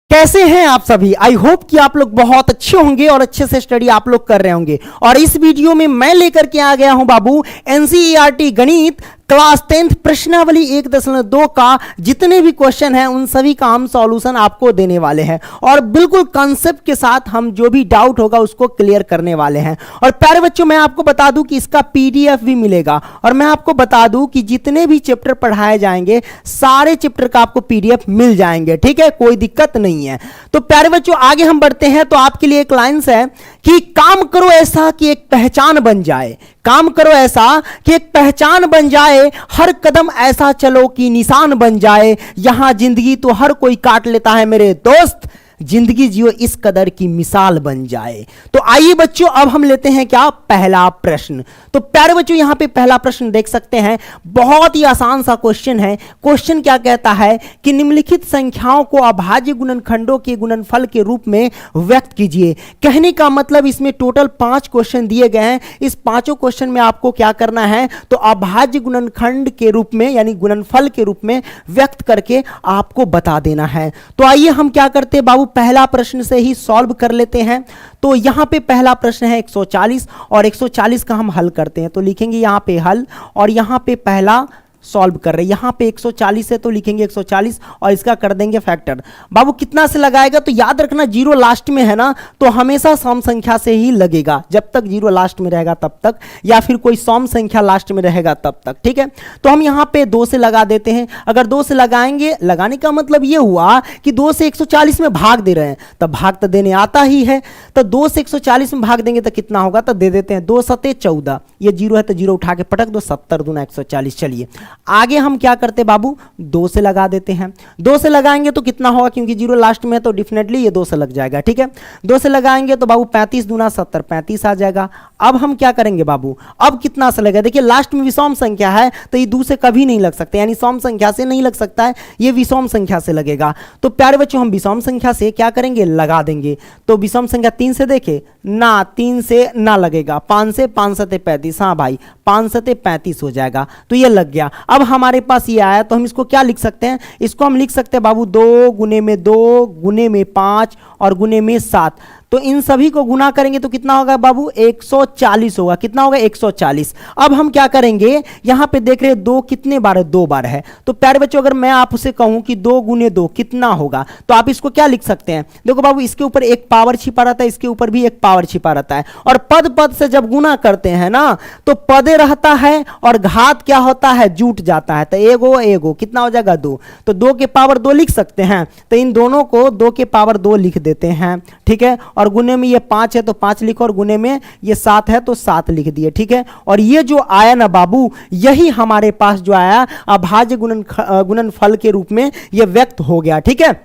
कैसे हैं आप सभी। आई होप कि आप लोग बहुत अच्छे होंगे और अच्छे से स्टडी आप लोग कर रहे होंगे। और इस वीडियो में मैं लेकर के आ गया हूं बाबू एनसीईआरटी गणित क्लास 10th प्रश्नावली 1.2 का जितने भी क्वेश्चन हैं उन सभी का हम सॉल्यूशन आपको देने वाले हैं और बिल्कुल कॉन्सेप्ट के साथ हम जो भी डाउट होगा उसको क्लियर करने वाले हैं। और प्यारे बच्चों, मैं आपको बता दूं कि इसका पीडीएफ भी मिलेगा और मैं आपको बता दूं कि जितने भी चैप्टर पढ़ाए जाएंगे सारे चैप्टर का आपको पीडीएफ मिल जाएंगे। ठीक है, कोई दिक्कत नहीं है। तो प्यारे बच्चों आगे हम बढ़ते हैं। तो आपके लिए एक लाइन्स है कि काम करो ऐसा कि एक पहचान बन जाए, काम करो ऐसा कि एक पहचान बन जाए, हर कदम ऐसा चलो कि निशान बन जाए, यहां जिंदगी तो हर कोई काट लेता है मेरे दोस्त, जिंदगी जियो इस कदर की मिसाल बन जाए। तो आइए बच्चों अब हम लेते हैं क्या, पहला प्रश्न। तो प्यारे बच्चों यहां पे पहला प्रश्न देख सकते हैं, बहुत ही आसान सा क्वेश्चन है। क्वेश्चन क्या कहता है कि निम्नलिखित संख्याओं को अभाज्य गुणनखंडों के गुणनफल के रूप में व्यक्त कीजिए। कहने का मतलब इसमें टोटल 5 क्वेश्चन दिए गए हैं। इस पांचों क्वेश्चन में आपको क्या करना है, तो अभाज्य गुणनखंड के रूप में यानी गुणनफल के रूप में व्यक्त करके आपको बता देना है। तो आइए हम क्या करते हैं बाबू, पहला प्रश्न से ही सॉल्व कर लेते हैं। तो यहां पे पहला प्रश्न है 140 और 140 का हम हल करते हैं। तो लिखेंगे यहां पे हल और यहां पे पहला सॉल्व कर रहे हैं। यहां पे 140 है तो लिखेंगे 140 और इसका कर देंगे फैक्टर। बाबू कितना से लगाएगा, तो याद रखना जीरो लास्ट में है ना, तो हमेशा सम संख्या से ही लगेगा। जब तक जीरो लास्ट में रहेगा तब तक, या फिर कोई सम संख्या लास्ट में रहेगा तब तक। ठीक है, तो हम यहां पे 2 से लगा देते हैं। अगर 2 से लगाएंगे, लगाने का मतलब यह हुआ कि 2 से 140 में भाग दे रहे हैं, तब भाग तो देने आता ही है। तो 2 से 140 में भाग देंगे तो कितना होगा, तो दे देते हैं 2 सते 14, ये जीरो है तो जीरो उठा के पटक दो, 70 दूना 140। चलिए आगे हम क्या करते बाबू, 2 से लगा देते हैं। 2 से लगाएंगे तो कितना होगा, क्योंकि जीरो लास्ट में है तो डेफिनेटली ये 2 से लग जाएगा। ठीक है, 2 से लगाएंगे तो बाबू 35 दूना 70, 35 आ जाएगा। अब हम क्या करेंगे बाबू, अब कितना से लगेगा, देखिए लास्ट में विषम संख्या है तो ये 2 से कभी नहीं लग सकता, यानी सम संख्या से नहीं लग सकता है, ये विषम संख्या से लगेगा। तो प्यारे बच्चों हम विषम संख्या से क्या करेंगे, लगा देंगे। तो विषम संख्या 3 से देखे ना, 3 से ना लगेगा, 5 से 5 सते 35, हाँ भाई 5 सते 35 हो जाएगा, तो ये लग गया। अब हमारे पास ये आया तो हम इसको क्या लिख सकते हैं, इसको हम लिख सकते हैं बाबू 2 गुने में 2 गुने में 5 और गुने में 7। तो इन सभी को गुना करेंगे तो कितना होगा बाबू, 140 होगा। कितना होगा, 140। अब हम क्या करेंगे, यहां पे देख रहे हैं 2 कितने बार है, 2 बार है। तो प्यारे बच्चों अगर मैं आपसे कहूं कि 2 गुने 2 कितना होगा, तो आप इसको क्या लिख सकते हैं, देखो बाबू इसके ऊपर एक पावर छिपा रहता है, इसके ऊपर भी एक पावर छिपा रहता है, और पद पद से जब गुना करते हैं ना तो पदे रहता है और घात क्या होता है, जुट जाता है। तो एगो एगो कितना हो जाएगा, 2। तो 2 के पावर 2 लिख सकते हैं, तो इन दोनों को 2 के पावर 2 लिख देते हैं। ठीक है, और गुने में ये 5 है तो 5 लिखो, और गुने में ये 7 है तो 7 लिख दिए। ठीक है, और ये जो आया ना बाबू, यही हमारे पास जो आया अभाज्य गुणनफल के रूप में ये व्यक्त हो गया। ठीक है,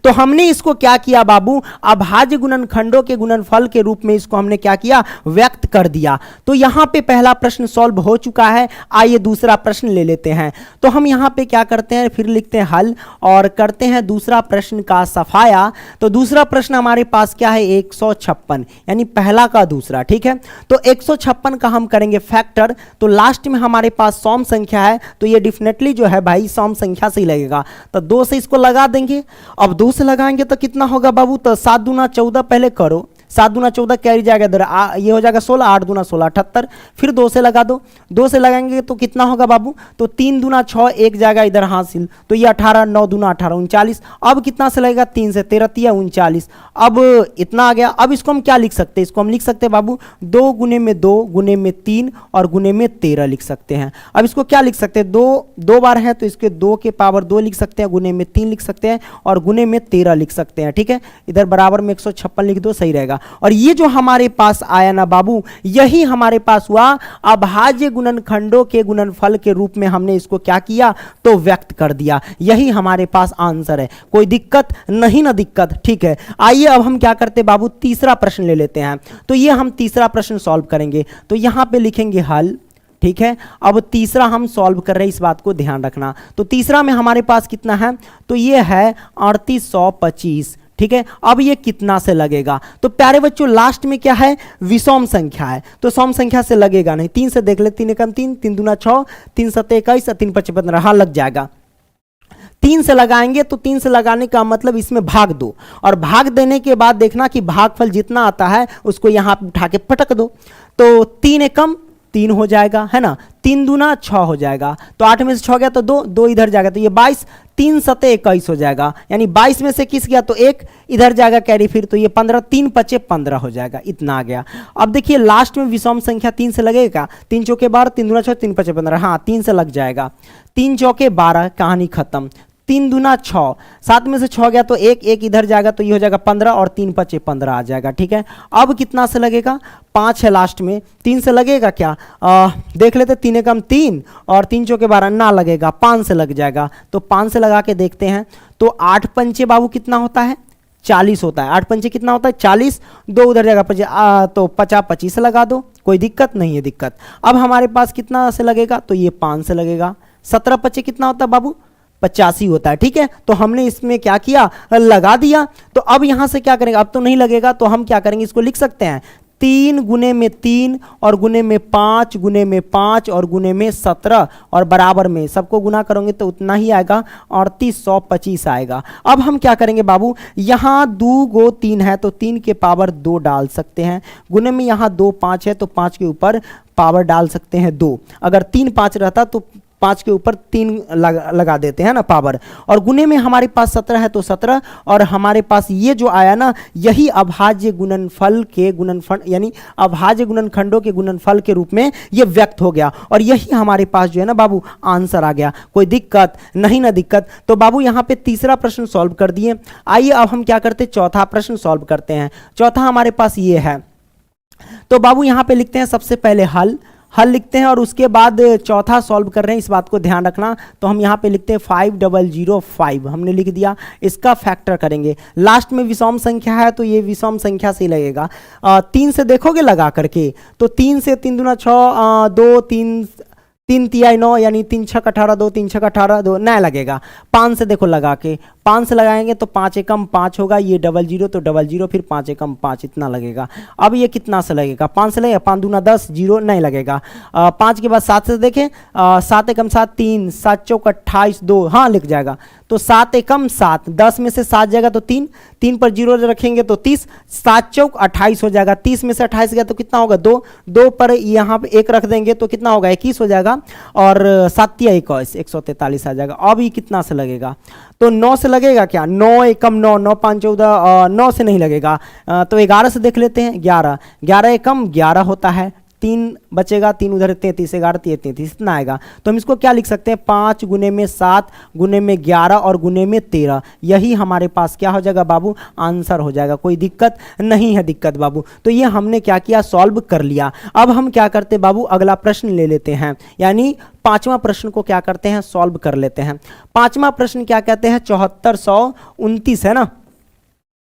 तो हमने इसको क्या किया बाबू, अभाज्य गुणनखंडों के गुणनफल के रूप में इसको हमने क्या किया, व्यक्त कर दिया। तो यहां पे पहला प्रश्न सॉल्व हो चुका है। आइए दूसरा प्रश्न ले लेते हैं। तो हम यहां पे क्या करते हैं, फिर लिखते हैं हल और करते हैं दूसरा प्रश्न का सफाया। तो दूसरा प्रश्न हमारे पास क्या है, 156, यानी पहला का दूसरा। ठीक है, तो 156 का हम करेंगे फैक्टर। तो लास्ट में हमारे पास सम संख्या है तो ये डेफिनेटली जो है भाई सम संख्या से ही लगेगा। तो 2 से इसको लगा देंगे। अब 2 से लगाएंगे तो कितना होगा बाबू, तो 7 दूना 14 पहले करो, 7 दूना 14 कैरी जाएगा इधर, ये हो जाएगा 16, 8 दूना 16 78। फिर 2 से लगा दो, 2 से लगाएंगे तो कितना होगा बाबू, तो 3 दूना 6 एक जाएगा इधर हासिल, तो ये 18, 9 दूना 18 39। अब कितना से लगेगा, 3 से 13 3 39। अब इतना आ गया। अब इसको हम क्या लिख सकते हैं, इसको हम लिख सकते हैं बाबू 2 गुने में 2 गुने में 3 और गुने में 13 लिख सकते हैं। अब इसको क्या लिख सकते हैं, 2 बार है तो इसके 2 के पावर 2 लिख सकते हैं, गुने में 3 लिख सकते हैं और गुने में 13 लिख सकते हैं। ठीक है, इधर बराबर में 156 लिख दो, सही रहेगा। और ये जो हमारे पास आया ना बाबू, यही हमारे पास हुआ अभाज्य गुणनखंडों के गुणनफल के रूप में हमने इसको क्या किया, तो व्यक्त कर दिया। यही हमारे पास आंसर है, कोई दिक्कत नहीं ना दिक्कत। ठीक है, आइए अब हम क्या करते बाबू, तीसरा प्रश्न ले लेते हैं। तो ये हम तीसरा प्रश्न सॉल्व करेंगे। तो यहां पे लिखेंगे हल। ठीक है, अब तीसरा हम सॉल्व कर रहे हैं, इस बात को ध्यान रखना। तो तीसरा में हमारे पास कितना है, तो ये है 3825। ठीक है, अब ये कितना से लगेगा, तो प्यारे बच्चों लास्ट में क्या है, विषम संख्या है तो सम संख्या से लगेगा नहीं। 3 से देख ले, 3 एकम 3, 3 दूना 6, 3 सत्ते 21, 3 पचपन रहा, लग जाएगा। 3 से लगाएंगे तो 3 से लगाने का मतलब इसमें भाग दो, और भाग देने के बाद देखना कि भागफल जितना आता है उसको यहां पे उठा के पटक दो। तो 3 एकम 3 हो जाएगा, है ना, 3 दूना 6 हो जाएगा, तो 8 में से 6 गया तो 2, 2 इधर जाएगा, तो ये 22, 3 सते 21 हो जाएगा, यानी 22 में से किस गया तो 1 इधर जाएगा कैरी, फिर तो ये 15, 3 पचे 15 हो जाएगा, इतना आ गया। अब देखिए लास्ट में विषम संख्या 3 से लगेगा, 3 चौके 12, 3 दूना 6, 3 पचे 15, हाँ 3 से लग जाएगा, 3 चौके 12, कहानी खत्म, 3 दूना 6, 7 में से 6 गया तो 1, 1 इधर जाएगा तो ये हो जाएगा 15, और 3 पचे 15 आ जाएगा, ठीक है। अब कितना से लगेगा, 5 है लास्ट में, 3 से लगेगा क्या, देख लेते, 3 एकम 3 और 3 चौके 12 ना लगेगा, 5 से लग जाएगा, तो 5 से लगा के देखते हैं, तो 8 पंचे बाबू कितना होता है, 40 होता है, 8 पंचे कितना होता है 40, 2 उधर जाएगा तो 50, 25 से लगा दो, कोई दिक्कत नहीं है दिक्कत। अब हमारे पास कितना से लगेगा, तो ये 5 से लगेगा, 17 पचे कितना होता है बाबू, 85 होता है, ठीक है। तो हमने इसमें क्या किया, लगा दिया। तो अब यहां से क्या करेंगे, अब तो नहीं लगेगा, तो हम क्या करेंगे, इसको लिख सकते हैं 3 गुने में 3 और गुने में 5 गुने में 5 और गुने में 17 और बराबर में, सबको गुना करोगे तो उतना ही आएगा, 3825 आएगा। अब हम क्या करेंगे बाबू, यहाँ 2 गो 3 है तो 3 के पावर 2 डाल सकते हैं, गुने में यहाँ 2 5 है तो 5 के ऊपर पावर डाल सकते हैं 2, अगर 3 5 रहता तो 5 के ऊपर 3 लगा देते हैं ना पावर, और गुने में हमारे पास 17 है तो 17, और हमारे पास ये जो आया ना, यही अभाज्य गुणनफल के गुणनफल यानी अभाज्य गुणनखंडों के गुणनफल के रूप में ये व्यक्त हो गया, और यही हमारे पास जो है ना बाबू आंसर आ गया। कोई दिक्कत नहीं ना दिक्कत। तो बाबू यहाँ पे तीसरा प्रश्न सॉल्व कर दिए। आइए अब हम क्या करते हैं, चौथा प्रश्न सॉल्व करते हैं। चौथा हमारे पास ये है, तो बाबू यहाँ पे लिखते हैं सबसे पहले हल लिखते हैं, और उसके बाद चौथा सॉल्व कर रहे हैं, इस बात को ध्यान रखना। तो हम यहाँ पे लिखते हैं 5005, हमने लिख दिया, इसका फैक्टर करेंगे। लास्ट में विषम संख्या है तो ये विषम संख्या से ही लगेगा। 3 से देखोगे लगा करके, तो 3 से 3 दूना 6, 2 3 तिहाई 9, यानी 3 छक 18, 2 3 छक 18, 2 नया लगेगा। 5 से देखो लगा के, 5 से लगाएंगे तो 5 एकम 5 होगा, ये 00 तो 00, फिर 5 एकम 5 इतना लगेगा। अब ये कितना से लगेगा, 5 से लगेगा, 5 दूना 10, 0 नहीं लगेगा। 5 के बाद 7 से देखें, 7 एकम 7 3, 7 चौक 28, 2 हाँ लिख जाएगा, तो 7 एकम 7, 10 में से 7 जाएगा तो 3, 3 पर 0 रखेंगे तो 30, 7 चौक 28 हो जाएगा, 30 में से 28 गया तो कितना होगा 2, 2 पर यहाँ पे 1 रख देंगे तो कितना होगा 21 हो जाएगा, और 7 तिया 21, 143 आ जाएगा। अब ये कितना से लगेगा, तो 9 से लगेगा क्या, 9 एकम 9, 9 5 14, 9 से नहीं लगेगा, तो 11 से देख लेते हैं, 11, 11 एकम 11 होता है, 3 बचेगा, 3 उधर 33, 11 33 इतना आएगा। तो हम इसको क्या लिख सकते हैं, 5 गुने में 7 गुने में 11 और गुने में 13, यही हमारे पास क्या हो जाएगा बाबू, आंसर हो जाएगा। कोई दिक्कत नहीं है दिक्कत बाबू। तो ये हमने क्या किया, सॉल्व कर लिया। अब हम क्या करते बाबू, अगला प्रश्न ले लेते हैं, यानी 5वां प्रश्न को क्या करते हैं, सॉल्व कर लेते हैं। 5वां प्रश्न क्या कहते हैं, 7429 है ना,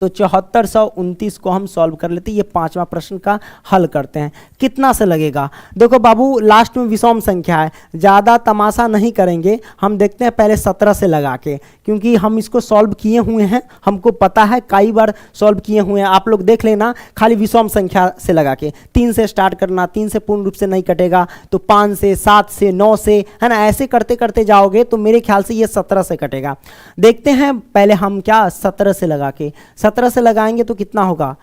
तो 7429 को हम सॉल्व कर लेते हैं। ये 5वां प्रश्न का हल करते हैं, कितना से लगेगा। देखो बाबू लास्ट में विषम संख्या है, ज़्यादा तमाशा नहीं करेंगे, हम देखते हैं पहले 17 से लगा के, क्योंकि हम इसको सॉल्व किए हुए हैं, हमको पता है कई बार सॉल्व किए हुए हैं। आप लोग देख लेना, खाली विषम संख्या से लगा के 3 से स्टार्ट करना, 3 से पूर्ण रूप से नहीं कटेगा तो 5 से 7 से 9 से, है ना, ऐसे करते करते जाओगे तो मेरे ख्याल से ये 17 से कटेगा। देखते हैं पहले हम क्या 17 से लगा के, 17 से लगाएंगे तो कितना होगा,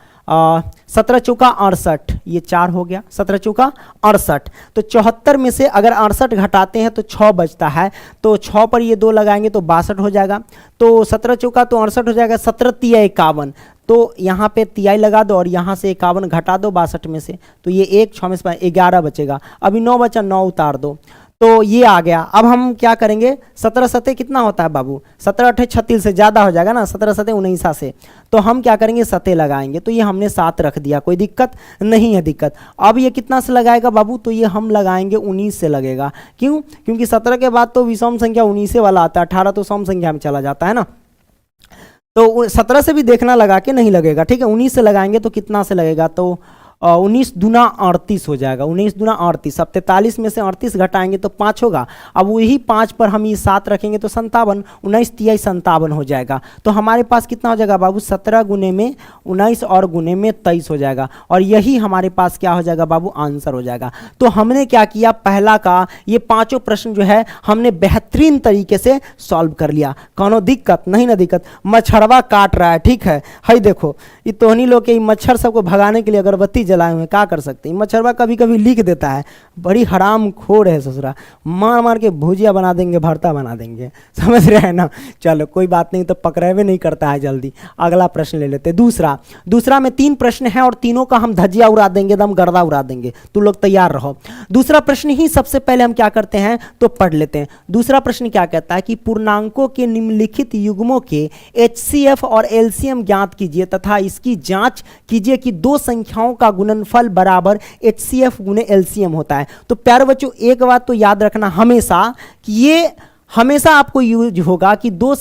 17 चौका 68, ये 4 हो गया, 17 चौका 68, तो 74 में से अगर 68 घटाते हैं तो 6 बचता है, तो 6 पर ये 2 लगाएंगे तो 62 हो जाएगा, तो 17 चौका तो 68 हो जाएगा, 17 तिया 51, तो यहाँ पे तिहाई लगा दो और यहाँ से 51 घटा दो 62 में से, तो ये 1 6 में से 11 बचेगा, अभी 9 बचा, 9 उतार दो, तो ये आ गया। अब हम क्या करेंगे, 17 सते कितना होता है बाबू, 17 8 36 से ज़्यादा हो जाएगा ना, 17 सते 19 से, तो हम क्या करेंगे सते लगाएंगे, तो ये हमने 7 रख दिया, कोई दिक्कत नहीं है दिक्कत। अब ये कितना से लगाएगा बाबू, तो ये हम लगाएंगे 19 से लगेगा, क्यों, क्योंकि 17 के बाद तो विषम संख्या 19 वाला आता है, 18 तो सम संख्या में चला जाता है ना, तो 17 से भी देखना लगा के नहीं लगेगा, ठीक है। 19 से लगाएंगे तो कितना से लगेगा, तो 19 दूना 38 हो जाएगा, 19 दूना 38। अब 43 में से 38 घटाएंगे तो 5 होगा। अब वही 5 पर हम ये 7 रखेंगे तो 57, 19 तिहाई 57 हो जाएगा। तो हमारे पास कितना हो जाएगा बाबू, 17 गुने में 19 और गुने में 23 हो जाएगा, और यही हमारे पास क्या हो जाएगा बाबू, आंसर हो जाएगा। तो हमने क्या किया, पहला का ये पांचों प्रश्न जो है हमने बेहतरीन तरीके से सॉल्व कर लिया। कोनो दिक्कत नहीं ना, दिक्कत मच्छरवा काट रहा है, ठीक है। हाई देखो ये तोहनी लोग के मच्छर सबको भगाने के लिए अगरबत्ती जलाए हुए, क्या कर सकते हैं। मच्छरवा कभी कभी लीक देता है, बड़ी हराम खोर है ससुरा, मार मार के भुजिया बना देंगे, भरता बना देंगे, समझ रहे हैं ना। चलो कोई बात नहीं, तो पकड़ेवे नहीं करता है जल्दी। अगला प्रश्न ले लेते। दूसरा में 3 प्रश्न है और तीनों का हम धज्जिया उड़ा देंगे, एकदम गर्दा उड़ा देंगे, तुम लोग तैयार रहो। दूसरा प्रश्न ही सबसे पहले हम क्या करते हैं तो पढ़ लेते हैं। दूसरा प्रश्न क्या कहता है कि पूर्णांकों के निम्नलिखित युग्मों के HCF और LCM ज्ञात कीजिए तथा इसकी जांच कीजिए कि दो संख्याओं का गुणनफल बराबर HCF गुने LCM होता है। तो प्यारे बच्चों एक बात तो याद रखना हमेशा कि ये हमेशा आपको यूज होगा कि दो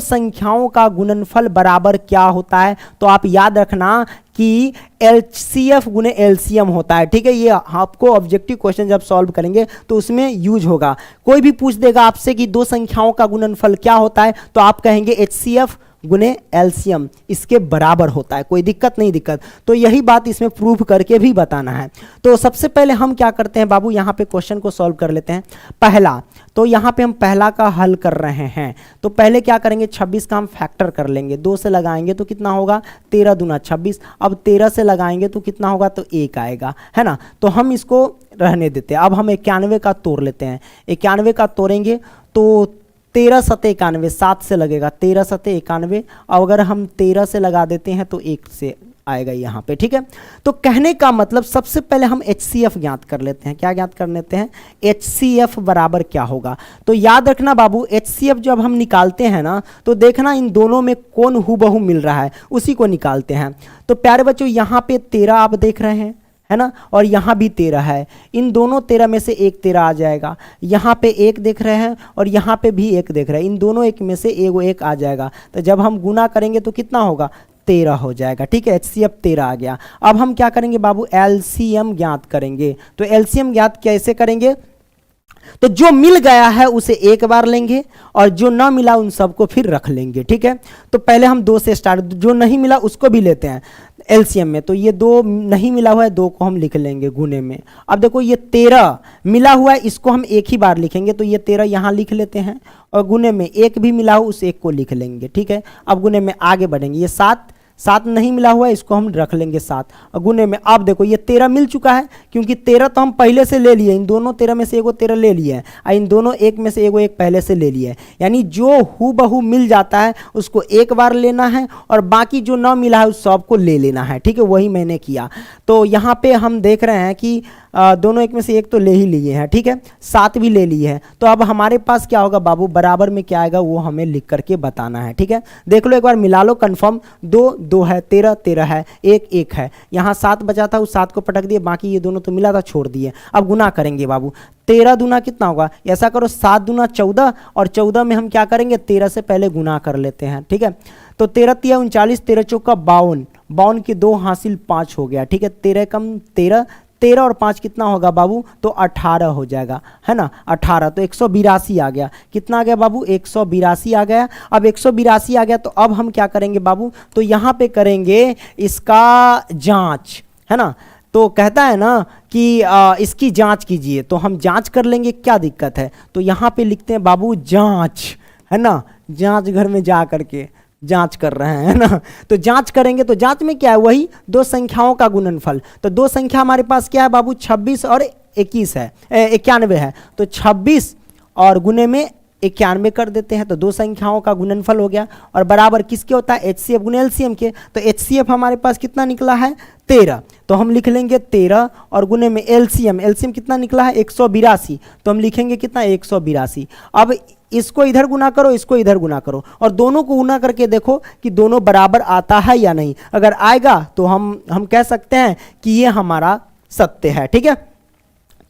संख्याओं का गुणनफल बराबर क्या होता है। तो आप याद रखना कि HCF गुने LCM होता है, ठीक है। ये आपको ऑब्जेक्टिव क्वेश्चन जब सॉल्व करेंगे तो उसमें यूज होगा। कोई भी पूछ देगा आपसे कि दो संख्याओं का गुणनफल क्या होता है, तो आप कहेंगे HCF गुने LCM इसके बराबर होता है, कोई दिक्कत नहीं दिक्कत। तो यही बात इसमें प्रूव करके भी बताना है। तो सबसे पहले हम क्या करते हैं बाबू, यहाँ पे क्वेश्चन को सॉल्व कर लेते हैं। पहला, तो यहाँ पे हम पहला का हल कर रहे हैं। तो पहले क्या करेंगे, 26 का हम फैक्टर कर लेंगे, 2 से लगाएंगे तो कितना होगा, 13 दूना 26। अब 13 से लगाएंगे तो कितना होगा, तो 1 आएगा, है ना। तो हम इसको रहने देते हैं। अब हम 91 का तोड़ लेते हैं। 91 का तोड़ेंगे तो 13 सते 91, 7 से लगेगा, 13 सते 91। और अगर हम 13 से लगा देते हैं तो 1 से आएगा यहाँ पे, ठीक है। तो कहने का मतलब सबसे पहले हम HCF ज्ञात कर लेते हैं। क्या ज्ञात कर लेते हैं, HCF बराबर क्या होगा। तो याद रखना बाबू, HCF जब हम निकालते हैं ना तो देखना इन दोनों में कौन हूबहू मिल रहा है, उसी को निकालते हैं। तो प्यारे बच्चों यहाँ पे 13 आप देख रहे हैं, है ना, और यहाँ भी 13 है। इन दोनों 13 में से एक 13 आ जाएगा। यहाँ पे 1 देख रहे हैं और यहाँ पे भी 1 देख रहे हैं, इन दोनों एक में से एगो 1 आ जाएगा। तो जब हम गुना करेंगे तो कितना होगा, 13 हो जाएगा, ठीक है। HCF 13 आ गया। अब हम क्या करेंगे बाबू, LCM ज्ञात करेंगे। तो LCM ज्ञात कैसे करेंगे, तो जो मिल गया है उसे एक बार लेंगे और जो ना मिला उन सबको फिर रख लेंगे, ठीक है। तो पहले हम 2 से स्टार्ट, जो नहीं मिला उसको भी लेते हैं LCM में। तो ये 2 नहीं मिला हुआ है, 2 को हम लिख लेंगे गुने में। अब देखो ये 13 मिला हुआ है, इसको हम एक ही बार लिखेंगे। तो ये 13 यहाँ लिख लेते हैं और गुने में 1 भी मिला हो उस 1 को लिख लेंगे, ठीक है। अब गुने में आगे बढ़ेंगे। ये 7 नहीं मिला हुआ है, इसको हम रख लेंगे 7 और गुने में। अब देखो ये 13 मिल चुका है, क्योंकि 13 तो हम पहले से ले लिए, इन दोनों 13 में से एगो 13 ले लिए हैं और इन दोनों 1 में से एगो 1 पहले से ले लिए हैं। यानी जो हूबहू मिल जाता है उसको एक बार लेना है और बाकी जो ना मिला है उस सबको ले लेना है, ठीक है। वही मैंने किया। तो यहाँ पे हम देख रहे हैं कि दोनों 1 में से 1 तो ले ही लिए हैं, ठीक है। 7 भी ले लिए हैं। तो अब हमारे पास क्या होगा बाबू, बराबर में क्या आएगा वो हमें लिख करके बताना है, ठीक है। देख लो एक बार मिला लो कंफर्म। 2 है, 13 है, 1 है। यहाँ 7 बचा था, उस 7 को पटक दिए, बाकी ये दोनों तो मिला था छोड़ दिए। अब गुना करेंगे बाबू, 13 दूना कितना होगा, ऐसा करो 7 दूना 14 और 14 में हम क्या करेंगे, 13 से पहले गुना कर लेते हैं, ठीक है। तो 13 तिया 39, 13 चौका 52, 52 के 2 हासिल 5 हो गया, ठीक है। 13 कम 13 और 5 कितना होगा बाबू, तो 18 हो जाएगा, है ना। 18 तो 182 आ गया। कितना आ गया बाबू, 182 आ गया। अब 182 आ गया तो अब हम क्या करेंगे बाबू, तो यहाँ पे करेंगे इसका जांच, है ना। तो कहता है ना कि इसकी जांच कीजिए, तो हम जांच कर लेंगे, क्या दिक्कत है। तो यहाँ पे लिखते हैं बाबू जांच, है ना। जांच घर में जा करके जांच कर रहे हैं, है ना। तो जांच करेंगे तो जांच में क्या है, वही दो संख्याओं का गुणनफल। तो दो संख्या हमारे पास क्या है बाबू, 26 और 21 है, 91 है। तो 26 और गुने में 91 कर देते हैं, तो दो संख्याओं का गुणनफल हो गया। और बराबर किसके होता है, HCF गुने LCM के। तो HCF हमारे पास कितना निकला है, 13। तो हम लिख लेंगे 13 और गुने में LCM कितना निकला है, 182। तो हम लिखेंगे कितना, 182। अब इसको इधर गुना करो, इसको इधर गुना करो और दोनों को गुना करके देखो कि दोनों बराबर आता है या नहीं। अगर आएगा तो हम कह सकते हैं कि ये हमारा सत्य है, ठीक है।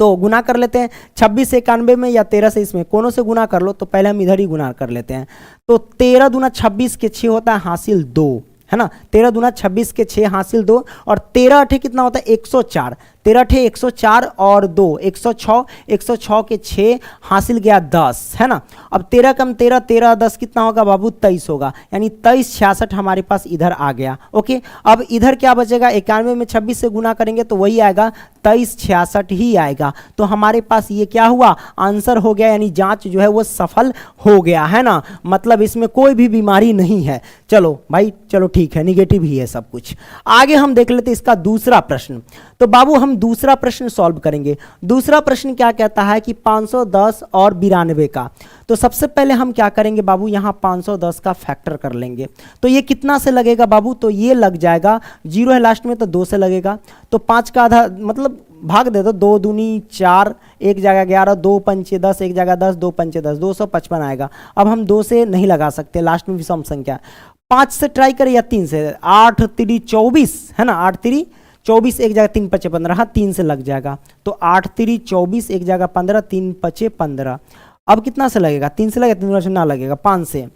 तो गुना कर लेते हैं, 26 से 91 में या 13 से इसमें, कोनों से गुना कर लो। तो पहले हम इधर ही गुना कर लेते हैं। तो 13 दूना 26 के 6 होता है, हासिल 2, है ना। 13 दूना 26 के 6 हासिल 2 और 13 अठे कितना होता है 104, 13 अठे 104 और 2 106, 106 के 6 हासिल गया 10, है ना। अब 13 कम 13, 13 10 कितना होगा बाबू 23 होगा, यानी 23 66 हमारे पास इधर आ गया। ओके, अब इधर क्या बचेगा 91 में 26 से गुना करेंगे तो वही आएगा 23 66 ही आएगा। तो हमारे पास ये क्या हुआ आंसर हो गया, यानी जांच जो है वो सफल हो गया, है ना। मतलब इसमें कोई भी बीमारी नहीं है। चलो भाई चलो ठीक है, निगेटिव ही है सब कुछ। आगे हम देख लेते इसका दूसरा प्रश्न। तो बाबू हम दूसरा प्रश्न सॉल्व करेंगे। दूसरा प्रश्न क्या कहता है कि 510 और 92 का। तो सबसे पहले हम क्या करेंगे बाबू, यहाँ 510 का फैक्टर कर लेंगे। तो ये कितना से लगेगा बाबू, तो ये लग जाएगा 0 है लास्ट में तो 2 से लगेगा, तो 5 का आधा मतलब भाग दे दो, 2 दूनी 4, एक जगह 11, 2 पंचे 10, एक जगह 10, 2 पंचे 10, 255 आएगा। अब हम 2 से नहीं लगा सकते, लास्ट में विषम संख्या। 5 से ट्राई करें या 3 से, 8 3 24 है ना, 8 3 24, एक जगह 3 5 15, हाँ 3 से लग जाएगा। तो 8 3 24, एक जगह 15, 3 5 15। अब कितना से लगेगा, 3 से लगेगा, 3 से ना लगेगा, 5 से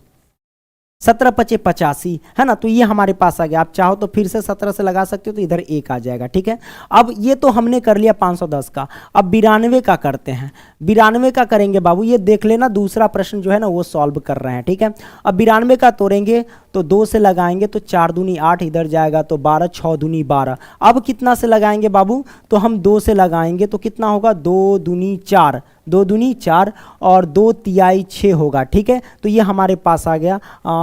17 5 85, है ना। तो ये हमारे पास आ गया। आप चाहो तो फिर से 17 से लगा सकते हो, तो इधर 1 आ जाएगा, ठीक है। अब ये तो हमने कर लिया 510 का। अब 92 का करते हैं। 92 का करेंगे बाबू, ये देख लेना दूसरा प्रश्न जो है ना वो सॉल्व कर रहे हैं, ठीक है। अब 92 का तोड़ेंगे तो 2 से लगाएंगे तो 4 दूनी 8, इधर जाएगा तो 12, 6 दूनी 12। अब कितना से लगाएंगे बाबू, तो हम 2 से लगाएंगे तो कितना होगा, 2 दूनी 4, 2 दूनी 4 और 2 तिहाई 6 होगा, ठीक है। तो ये हमारे पास आ गया,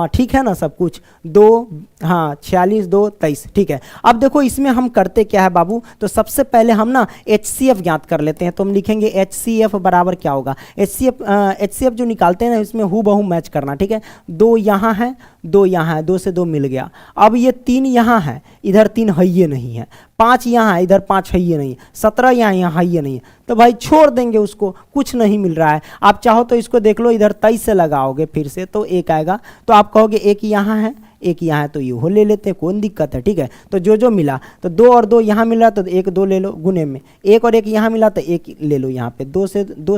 ठीक है ना सब कुछ। 2 हाँ 46 2 23, ठीक है। अब देखो इसमें हम करते क्या है बाबू, तो सबसे पहले हम ना HCF ज्ञात कर लेते हैं। तो हम लिखेंगे HCF बराबर क्या होगा, HCF जो निकालते हैं ना इसमें हूबहू मैच करना, ठीक है। 2 यहाँ है, 2 यहाँ है, 2 से 2 मिल गया। अब ये 3 यहाँ है, इधर 3 है ये नहीं है, 5 यहाँ है, इधर 5 है ये नहीं, 17 यहाँ है ये नहीं है, तो भाई छोड़ देंगे उसको, कुछ नहीं मिल रहा है। आप चाहो तो इसको देख लो, इधर 23 से लगाओगे फिर से तो 1 आएगा। तो आप कहोगे 1 यहाँ है, 1 यहाँ है, तो ये हो ले लेते हैं, कौन दिक्कत है, ठीक है। तो जो मिला, तो 2 और 2 यहाँ मिला तो 1 2 ले लो गुने में, 1 और 1 यहाँ मिला तो 1 ले लो यहाँ पे, 2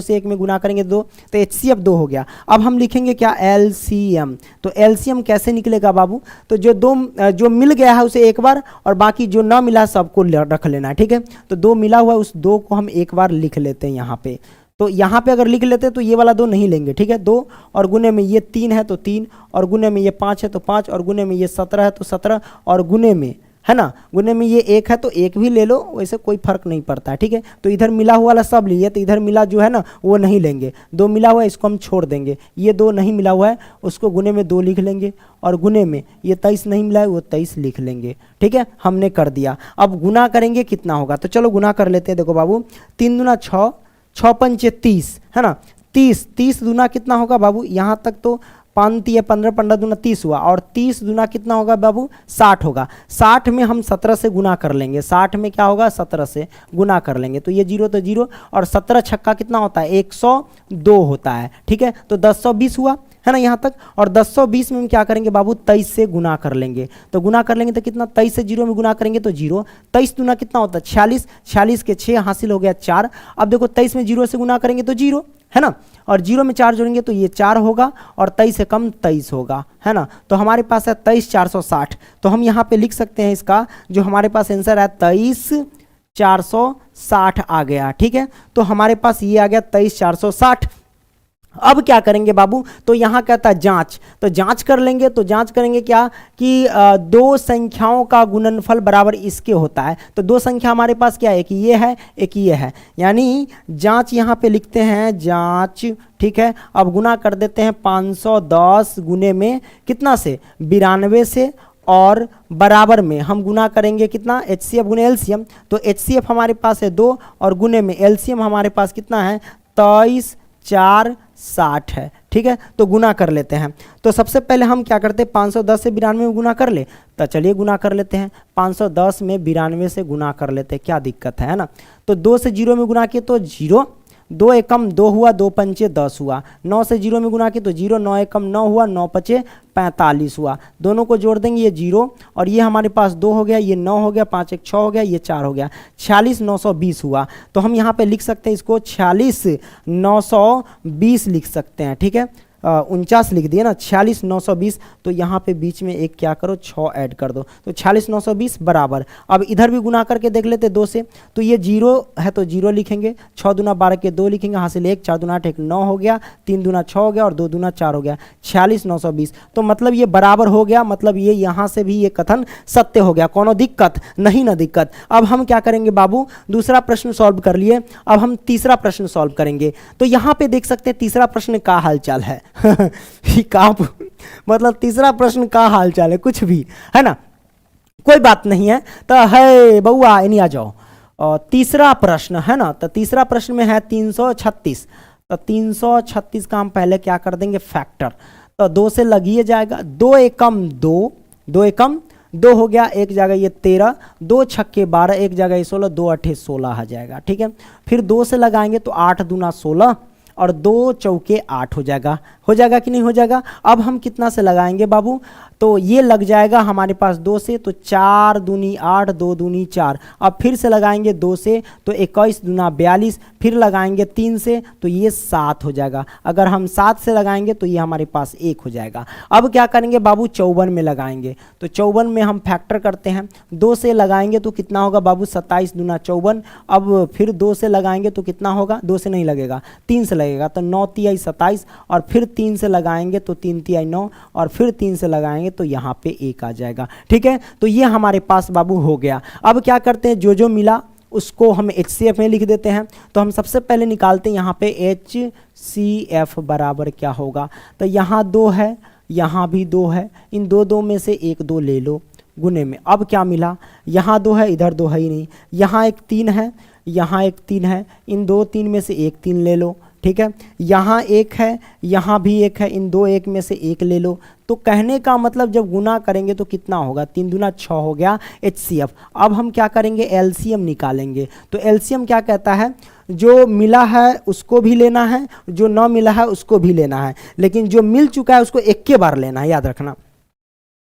से 1 में गुना करेंगे 2, तो HCF 2 हो गया। अब हम लिखेंगे क्या, LCM। तो LCM कैसे निकलेगा बाबू, तो जो मिल गया है उसे एक बार और बाकी जो ना मिला सबको रख लेना है, ठीक है। तो 2 मिला हुआ है, उस 2 को हम एक बार लिख लेते हैं यहाँ पे। तो यहाँ पे अगर लिख लेते तो ये वाला 2 नहीं लेंगे, ठीक है। 2 और गुने में ये 3 है तो 3, और गुने में ये 5 है तो 5, और गुने में ये 17 है तो 17, और गुने में है ना, गुने में ये 1 है तो 1 भी ले लो, वैसे कोई फर्क नहीं पड़ता है, ठीक है। तो इधर मिला हुआ वाला सब लिए, तो इधर मिला जो है ना वो नहीं लेंगे। 2 मिला हुआ है इसको हम छोड़ देंगे, ये 2 नहीं मिला हुआ है उसको गुने में 2 लिख लेंगे, और गुने में ये 23 नहीं मिला है वो 23 लिख लेंगे, ठीक है। हमने कर दिया। अब गुना करेंगे कितना होगा, तो चलो गुना कर लेते हैं। देखो बाबू 3 दूना 6, 6 पंचे 30, है ना, 30 दूना कितना होगा बाबू, यहाँ तक तो 5 3 15, 15 दूना 30 हुआ, और 30 दूना कितना होगा बाबू 60 होगा। 60 में हम 17 से गुना कर लेंगे, 60 में क्या होगा 17 से गुना कर लेंगे, तो ये 0 तो 0, और 17 छक्का कितना होता है 102 होता है, ठीक है। तो 1020 हुआ, है ना यहाँ तक। और 1020 में हम क्या करेंगे बाबू 23 से गुना कर लेंगे। तो गुना कर लेंगे तो कितना, 23 से 0 में गुना करेंगे तो 0, 23 दूना कितना होता है 46, 46 के 6 हासिल हो गया 4। अब देखो 23 में 0 से गुना करेंगे तो 0, है ना, और 0 में 4 जोड़ेंगे तो ये 4 होगा, और 23 से कम 23 होगा, है ना। तो हमारे पास है 23 460। तो हम यहाँ पे लिख सकते हैं इसका जो हमारे पास आंसर है 23 460 आ गया, ठीक है। तो हमारे पास ये आ गया 23 460। अब क्या करेंगे बाबू, तो यहाँ कहता है जांच, तो जांच कर लेंगे। तो जांच करेंगे क्या कि 2 संख्याओं का गुणनफल बराबर इसके होता है। तो 2 संख्या हमारे पास क्या है, एक ये है एक ये है, यानी जांच यहाँ पे लिखते हैं जांच, ठीक है। अब गुना कर देते हैं 510 गुने में कितना से 92 से, और बराबर में हम गुना करेंगे कितना HCF गुने LCM। तो HCF हमारे पास है 2, और गुने में LCM हमारे पास कितना है 23 460 है, ठीक है। तो गुना कर लेते हैं। तो सबसे पहले हम क्या करते हैं 510 से 92 में गुना कर ले, तो चलिए गुना कर लेते हैं। 510 में 92 से गुना कर लेते हैं, क्या दिक्कत है ना। तो 2 से 0 में गुना किए तो 0, 2 एकम 2 हुआ, 2 पंचे 10 हुआ। 9 से 0 में गुना किए तो 0, 9 एकम 9 हुआ, 9 पचे 45 हुआ। दोनों को जोड़ देंगे ये 0, और ये हमारे पास 2 हो गया, ये 9 हो गया, 5 1 6 हो गया, ये 4 हो गया, 46 920 हुआ। तो हम यहाँ पे लिख सकते हैं इसको 46 920 लिख सकते हैं, ठीक है। 49 लिख दिए ना, 46,920, तो यहाँ पे बीच में एक क्या करो 6 ऐड कर दो, तो 46,920 बराबर। अब इधर भी गुना करके देख लेते 2 से, तो ये 0 है तो 0 लिखेंगे, 6 दूना 12 के 2 लिखेंगे, हासिल 1, 4 दूना 8 1 9 हो गया, 3 दूना 6 हो गया और 2 दूना 4 हो गया, 46,920। तो मतलब ये बराबर हो गया, मतलब ये यहाँ से भी ये कथन सत्य हो गया। कोनो दिक्कत नहीं ना दिक्कत। अब हम क्या करेंगे बाबू, दूसरा प्रश्न सॉल्व कर लिए, अब हम तीसरा प्रश्न सॉल्व करेंगे। तो यहाँ पे देख सकते हैं तीसरा प्रश्न का हालचाल है का मतलब तीसरा प्रश्न का हालचाल है, कुछ भी है ना, कोई बात नहीं है। तो है बउआ इन्हीं आ जाओ, और तीसरा प्रश्न है ना, तो तीसरा प्रश्न में है 336। तो 336 का हम पहले क्या कर देंगे फैक्टर, तो 2 से लगिए जाएगा, 2 एकम 2, 2 एकम 2 हो गया, एक जगह ये 13, 2 छक्के 12, एक जगह ये 16, 2 अठे 16 आ जाएगा, ठीक है। फिर 2 से लगाएंगे तो 8 दूना 16 और 2 चौके 8 हो जाएगा कि नहीं हो जाएगा। अब हम कितना से लगाएंगे बाबू, तो ये लग जाएगा हमारे पास 2 से, तो 4 दूनी 8, 2 दूनी 4। अब फिर से लगाएंगे 2 से तो 21 दूना 42, फिर लगाएंगे 3 से तो ये 7 हो जाएगा। अगर हम 7 से लगाएंगे तो ये हमारे पास 1 हो जाएगा। अब क्या करेंगे बाबू, 54 में लगाएंगे, तो 54 में हम फैक्टर करते हैं, 2 से लगाएंगे तो कितना होगा बाबू 27 दूना 54। अब फिर 2 से लगाएंगे तो कितना होगा, 2 से नहीं लगेगा 3 से लगेगा, तो 9 तिहाई 27, और फिर 3 से लगाएंगे तो 3 तिहाई 9, और फिर 3 से लगाएंगे तो यहाँ पे 1 आ जाएगा, ठीक है। तो ये हमारे पास बाबू हो गया। अब क्या करते हैं, जो मिला उसको हम HCF में लिख देते हैं। तो हम सबसे पहले निकालते हैं यहाँ पे HCF बराबर क्या होगा, तो यहाँ 2 है, यहाँ भी 2 है, इन दो में से एक 2 ले लो गुने में। अब क्या मिला, यहाँ 2 है, इधर 2 है ही नहीं, यहाँ एक 3 है, यहाँ एक 3 है, इन 2 3 में से एक 3 ले लो, ठीक है। यहाँ 1 है, यहाँ भी 1 है, इन 2 1 में से 1 ले लो। तो कहने का मतलब जब गुना करेंगे तो कितना होगा, 3 दूना 6 हो गया HCF। अब हम क्या करेंगे, LCM निकालेंगे। तो LCM क्या कहता है, जो मिला है उसको भी लेना है, जो न मिला है उसको भी लेना है, लेकिन जो मिल चुका है उसको एक के बार लेना है, याद रखना।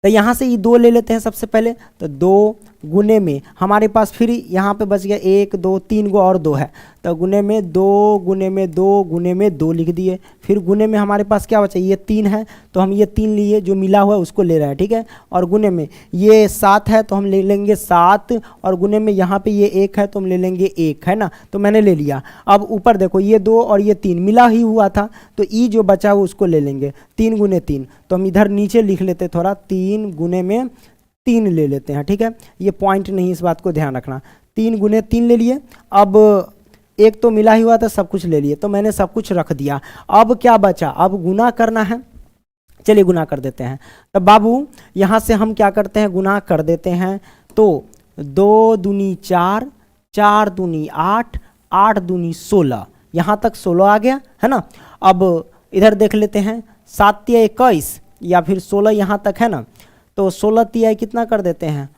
तो यहाँ से ये 2 ले लेते हैं सबसे पहले, तो 2 गुने में हमारे पास फिर यहाँ पे बच गया 1 2 3 गो और 2 है, तो गुने में 2 गुने में 2 गुने में 2 लिख दिए। फिर गुने में हमारे पास क्या बचा, ये 3 है, तो हम ये 3 लिए, जो मिला हुआ है उसको ले रहे हैं, ठीक है। और गुने में ये 7 है तो हम ले लेंगे 7, और गुने में यहाँ पे ये 1 है तो हम ले लेंगे 1, है ना, तो मैंने ले लिया। अब ऊपर देखो ये 2 और ये 3 मिला ही हुआ था, तो ई जो बचा हुआ उसको ले लेंगे, 3 गुने 3। तो हम इधर नीचे लिख लेते थोड़ा, 3 गुने में 3 ले लेते हैं, ठीक है। ये पॉइंट नहीं, इस बात को ध्यान रखना, 3 गुने 3 ले लिए। अब एक तो मिला ही हुआ था, सब कुछ ले लिए, तो मैंने सब कुछ रख दिया। अब क्या बचा, अब गुना करना है, चलिए गुना कर देते हैं। तो बाबू यहाँ से हम क्या करते हैं, गुना कर देते हैं। तो 2 दूनी 4, 4 दूनी 8, 8 दूनी 16, यहाँ तक 16 आ गया, है ना। अब इधर देख लेते हैं, 7 तिया 21 या फिर 16 यहाँ तक है ना, तो 16 तिहाई कितना कर देते हैं,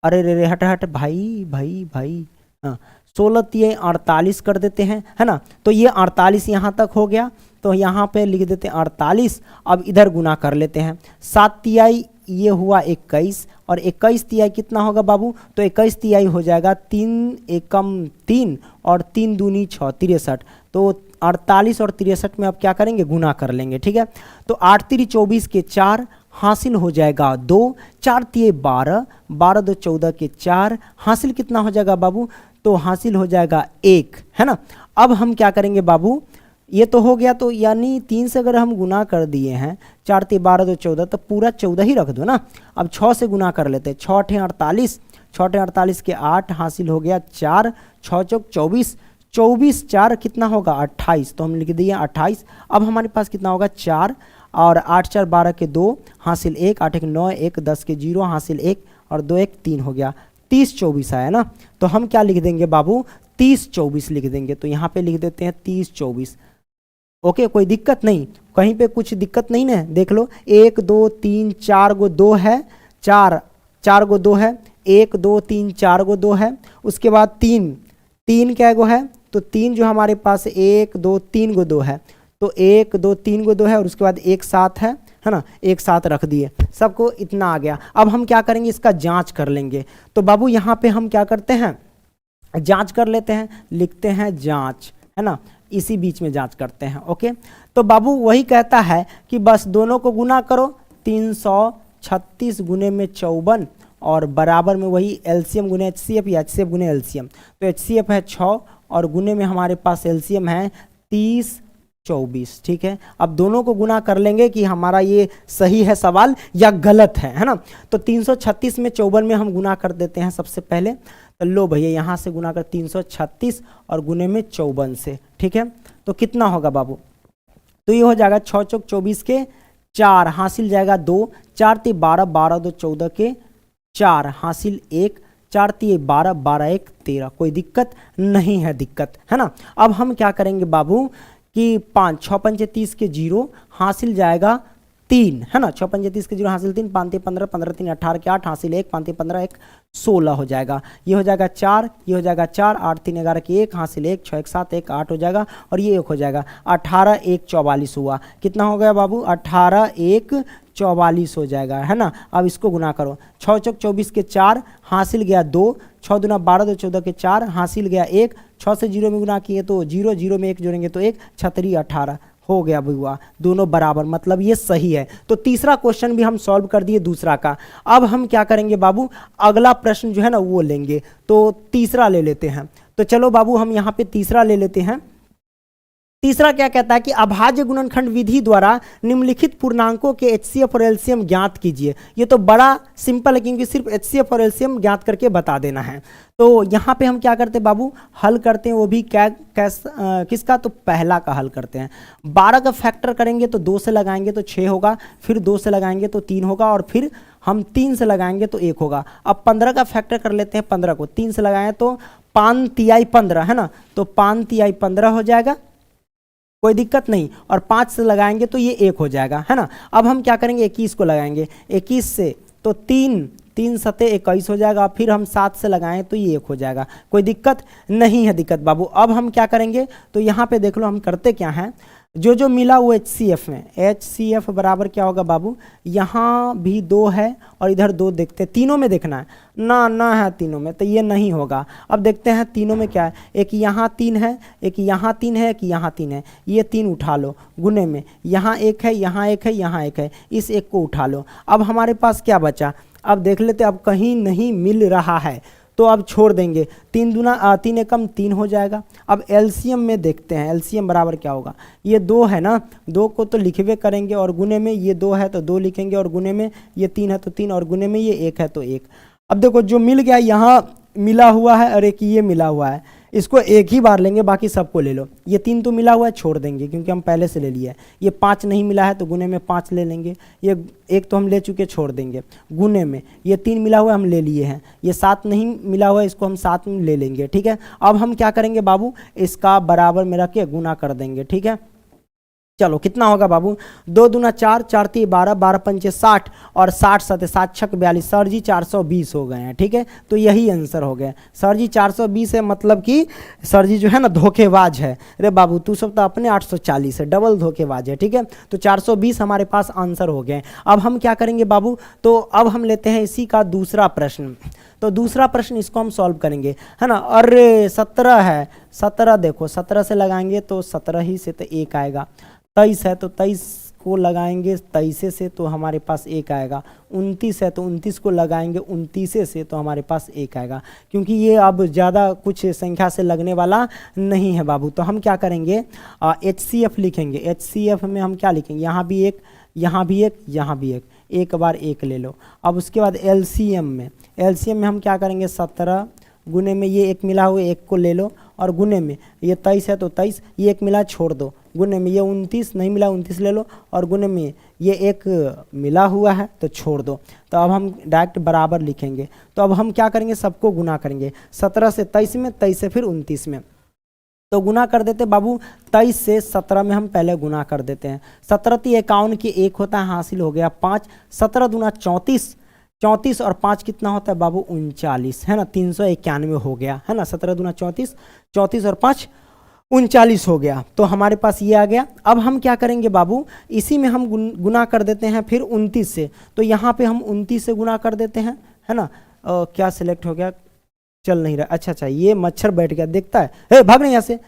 अरे रे रे हट भाई भाई भाई, हाँ 16 तिहाई 48 कर देते हैं, है ना। तो ये 48 यहाँ तक हो गया, तो यहाँ पे लिख देते हैं 48। अब इधर गुना कर लेते हैं, 7 तिहाई ये हुआ 21, और 21 तिहाई कितना होगा बाबू, तो 21 तिहाई हो जाएगा 3 एकम 3 और 3 दूनी 6 63। तो 48 और 63 में अब क्या करेंगे, गुना कर लेंगे, ठीक है। तो 8 3 24 के 4 हासिल हो जाएगा 2, 4 तिये 12, 12 2 14 के 4 हासिल कितना हो जाएगा बाबू, तो हासिल हो जाएगा 1, है ना। अब हम क्या करेंगे बाबू, ये तो हो गया, तो यानी 3 से अगर हम गुना कर दिए हैं, 4 तिये 12 2 14, तो पूरा 14 ही रख दो ना। अब 6 से गुना कर लेते हैं, 6 8 48, 6 8 48 के 8 हासिल हो गया 4, 6 चौक 24, 24 4 कितना होगा 28, तो हम लिख दिए 28। अब हमारे पास कितना होगा 4, और 8 4 12 के 2 हासिल 1, 8 1 9 1 10 के 0 हासिल 1, और 2 1 3 हो गया, 30 24 आया ना। तो हम क्या लिख देंगे बाबू, 30 24 लिख देंगे। तो यहाँ पे लिख देते हैं 30 24। ओके, कोई दिक्कत नहीं, कहीं पे कुछ दिक्कत नहीं ना, देख लो 1 2 3 4 गो 2 है, 4 गो 2 है, 1 2 3 4 गो 2 है, उसके बाद 3 क्या गो है, तो 3 जो हमारे पास 1 2 3 गो 2 है, तो 1 2 3 गो 2 है, और उसके बाद एक साथ है ना, एक साथ रख दिए, सबको इतना आ गया। अब हम क्या करेंगे, इसका जांच कर लेंगे। तो बाबू यहाँ पे हम क्या करते हैं, जांच कर लेते हैं, लिखते हैं जांच, है ना, इसी बीच में जांच करते हैं। ओके, तो बाबू वही कहता है कि बस दोनों को गुना करो, 336 गुने में 54 और बराबर में वही एलसीएम गुने एचसीएफ या एचसीएफ गुने एलसीएम। तो एचसीएफ है 6 और गुने में हमारे पास एलसीएम है 30 24। ठीक है, अब दोनों को गुना कर लेंगे कि हमारा ये सही है सवाल या गलत है ना। तो 336 में 54 में हम गुना कर देते हैं सबसे पहले। तो लो भैया यहाँ से गुना कर 336 और गुने में 54 से। ठीक है, तो कितना होगा बाबू? तो ये हो जाएगा 6 चौक 24 के 4 हासिल जाएगा 2, 4 × 12, 12 2 14 के 4 हासिल 1, 4 × 12, 12 1 13। कोई दिक्कत नहीं है, दिक्कत है ना। अब हम क्या करेंगे बाबू कि 5 6 5 30 के 0 हासिल जाएगा 3, है ना। 6 5 30 के 0 हासिल 3, 5 15, 15 3 18 के 8 हासिल 1, 5 15 1 16 हो जाएगा। ये हो जाएगा 4, ये हो जाएगा 4, 8 3 11 के 1 हासिल 1, 6 1 7 1 8 हो जाएगा और ये 1 हो जाएगा। 18 1 44 हुआ। कितना हो गया बाबू? 18 1 44 हो जाएगा, है ना। अब इसको गुना करो, 6 चौक 24 के 4 हासिल गया 2, 6 दूना 12 2 14 के 4 हासिल गया 1, 6 से 0 में गुना किए तो 0, 0 में 1 जोड़ेंगे तो 1, 6 18 हो गया बुआ, दोनों बराबर, मतलब ये सही है। तो तीसरा क्वेश्चन भी हम सॉल्व कर दिए दूसरा का। अब हम क्या करेंगे बाबू, अगला प्रश्न जो है ना वो लेंगे। तो तीसरा ले लेते हैं। तो चलो बाबू हम यहाँ पे तीसरा ले लेते हैं। तीसरा क्या कहता है कि अभाज्य गुणनखंड विधि द्वारा निम्नलिखित पूर्णांकों के एचसीएफ और एलसीएम ज्ञात कीजिए। ये तो बड़ा सिंपल है क्योंकि सिर्फ एचसीएफ और एलसीएम ज्ञात करके बता देना है। तो यहाँ पे हम क्या करते हैं बाबू, हल करते हैं। वो भी किसका? तो पहला का हल करते हैं। 12 का फैक्टर करेंगे तो 2 से लगाएंगे तो 6 होगा, फिर 2 से लगाएंगे तो 3 होगा और फिर हम 3 से लगाएंगे तो 1 होगा। अब 15 का फैक्टर कर लेते हैं। 15 को 3 से लगाएं तो 5 तिहाई 15, है ना। तो 5 तिहाई 15 हो जाएगा, कोई दिक्कत नहीं। और 5 से लगाएंगे तो ये 1 हो जाएगा, है ना। अब हम क्या करेंगे, 21 को लगाएंगे। 21 से तो 3 सते 21 हो जाएगा। फिर हम 7 से लगाएं तो ये 1 हो जाएगा, कोई दिक्कत नहीं है दिक्कत बाबू। अब हम क्या करेंगे, तो यहाँ पे देख लो हम करते क्या हैं, जो जो मिला वो एचसीएफ में, एचसीएफ बराबर क्या होगा बाबू, यहाँ भी 2 है और इधर 2 देखते हैं, तीनों में देखना है ना है तीनों में, तो ये नहीं होगा। अब देखते हैं तीनों में क्या है, एक यहाँ 3 है, एक यहाँ 3 है, एक यहाँ 3 है। ये 3 उठा लो गुने में, यहाँ 1 है, यहाँ 1 है, यहाँ 1 है, इस 1 को उठा लो। अब हमारे पास क्या बचा, अब देख लेते, अब कहीं नहीं मिल रहा है तो अब छोड़ देंगे। 3 दूना 3 एकम 3 हो जाएगा। अब एलसीएम में देखते हैं, एलसीएम बराबर क्या होगा, ये 2 है ना, 2 को तो लिखवे करेंगे और गुने में ये 2 है तो 2 लिखेंगे और गुने में ये 3 है तो 3 और गुने में ये 1 है तो 1। अब देखो जो मिल गया, यहाँ मिला हुआ है और एक ये मिला हुआ है, इसको एक ही बार लेंगे, बाकी सबको ले लो। ये 3 तो मिला हुआ है, छोड़ देंगे क्योंकि हम पहले से ले लिया है। ये 5 नहीं मिला है तो गुने में 5 ले लेंगे। ये 1 तो हम ले चुके, छोड़ देंगे गुने में। ये 3 मिला हुआ है, हम ले लिए हैं। ये 7 नहीं मिला हुआ है, इसको हम 7 में ले लेंगे। ठीक है, अब हम क्या करेंगे बाबू, इसका बराबर में रख के गुना कर देंगे। ठीक है, चलो कितना होगा बाबू, 2 दूना 4, 4 3 12, 12 पंचे 60 और 60 सते 7 छक 42। सर जी 420 हो गए हैं। ठीक है, तो यही आंसर हो गया। सर जी 420 है, मतलब कि सर जी जो है ना धोखेबाज है। अरे बाबू तू सब तो अपने 840 है, डबल धोखेबाज है। ठीक है, तो 420 हमारे पास आंसर हो गए। अब हम क्या करेंगे बाबू, तो अब हम लेते हैं इसी का दूसरा प्रश्न। तो दूसरा प्रश्न इसको हम सॉल्व करेंगे, है ना। अरे 17 है, 17 देखो 17 से लगाएंगे तो 17 ही से तो 1 आएगा। 23 है तो 23 को लगाएंगे 23 से तो हमारे पास 1 आएगा। 29 है तो 29 को लगाएंगे 29 से तो हमारे पास 1 आएगा, क्योंकि ये अब ज़्यादा कुछ संख्या से लगने वाला नहीं है बाबू। तो हम क्या करेंगे, HCF लिखेंगे। HCF में हम क्या लिखेंगे, यहाँ भी 1, यहाँ भी 1, यहाँ भी 1, एक बार 1 ले लो। अब उसके बाद LCM में हम क्या करेंगे, 17 गुने में ये 1 मिला हुआ 1 को ले लो और गुने में ये 23 है तो 23, ये 1 मिला छोड़ दो। गुने में ये 29 नहीं मिला 29 ले लो और गुने में ये 1 मिला हुआ है तो छोड़ दो। तो अब हम डायरेक्ट बराबर लिखेंगे। तो अब हम क्या करेंगे, सबको गुना करेंगे। 17 से 23 में, 23 से फिर 29 में, तो गुना कर देते बाबू। 23 से 17 में हम पहले गुना कर देते हैं। 17 × 51 की 1 होता है, हासिल हो गया 5। 17 दूना 34, 34 और 5 कितना होता है बाबू, 39, है ना। 391 हो गया, है ना। 17 दूना 34, 34 और 5 39 हो गया। तो हमारे पास ये आ गया। अब हम क्या करेंगे बाबू, इसी में हम गुना कर देते हैं फिर 29 से। तो यहाँ पे हम 29 से गुना कर देते हैं, है ना। क्या सिलेक्ट हो गया, चल नहीं रहा, अच्छा ये मच्छर बैठ गया, देखता है, हे भाग नहीं यहाँ से,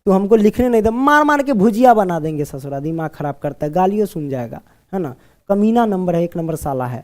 तू हमको लिखने नहीं दे, मार मार के भुजिया बना देंगे ससुरा, दिमाग खराब करता है, गालियों सुन जाएगा, है ना। कमीना नंबर है, 1 नंबर साला है,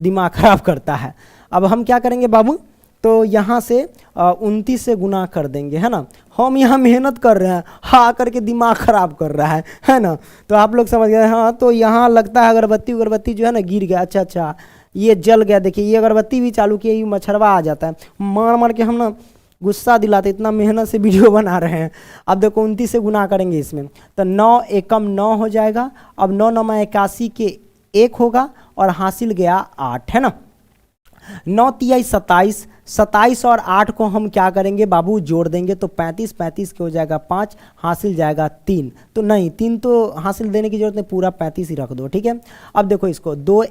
दिमाग खराब करता है। अब हम क्या करेंगे बाबू, तो यहाँ से 29 से गुना कर देंगे, है ना। हम यहाँ मेहनत कर रहे हैं, हाँ करके दिमाग खराब कर रहा है ना। तो आप लोग समझ गए, हाँ। तो यहाँ लगता है अगरबत्ती जो है ना गिर गया, अच्छा ये जल गया, देखिए ये अगरबत्ती भी चालू किया, ये मच्छरवा आ जाता है, मार मार के हम ना गुस्सा दिलाते, इतना मेहनत से वीडियो बना रहे हैं। अब देखो 29 से गुना करेंगे इसमें, तो 9 एकम 9 हो जाएगा। अब 9 9 81 के 1 होगा और हासिल गया 8, है ना। 9 तिहाई 27, 27 और 8 को हम क्या करेंगे बाबू, जोड़ देंगे, तो 35, 35 के हो जाएगा 5, हासिल जाएगा 3। तो नहीं, 3 तो हासिल देने की जरूरत नहीं, पूरा 35 ही रख दो, ठीक है। अब देखो इसको 2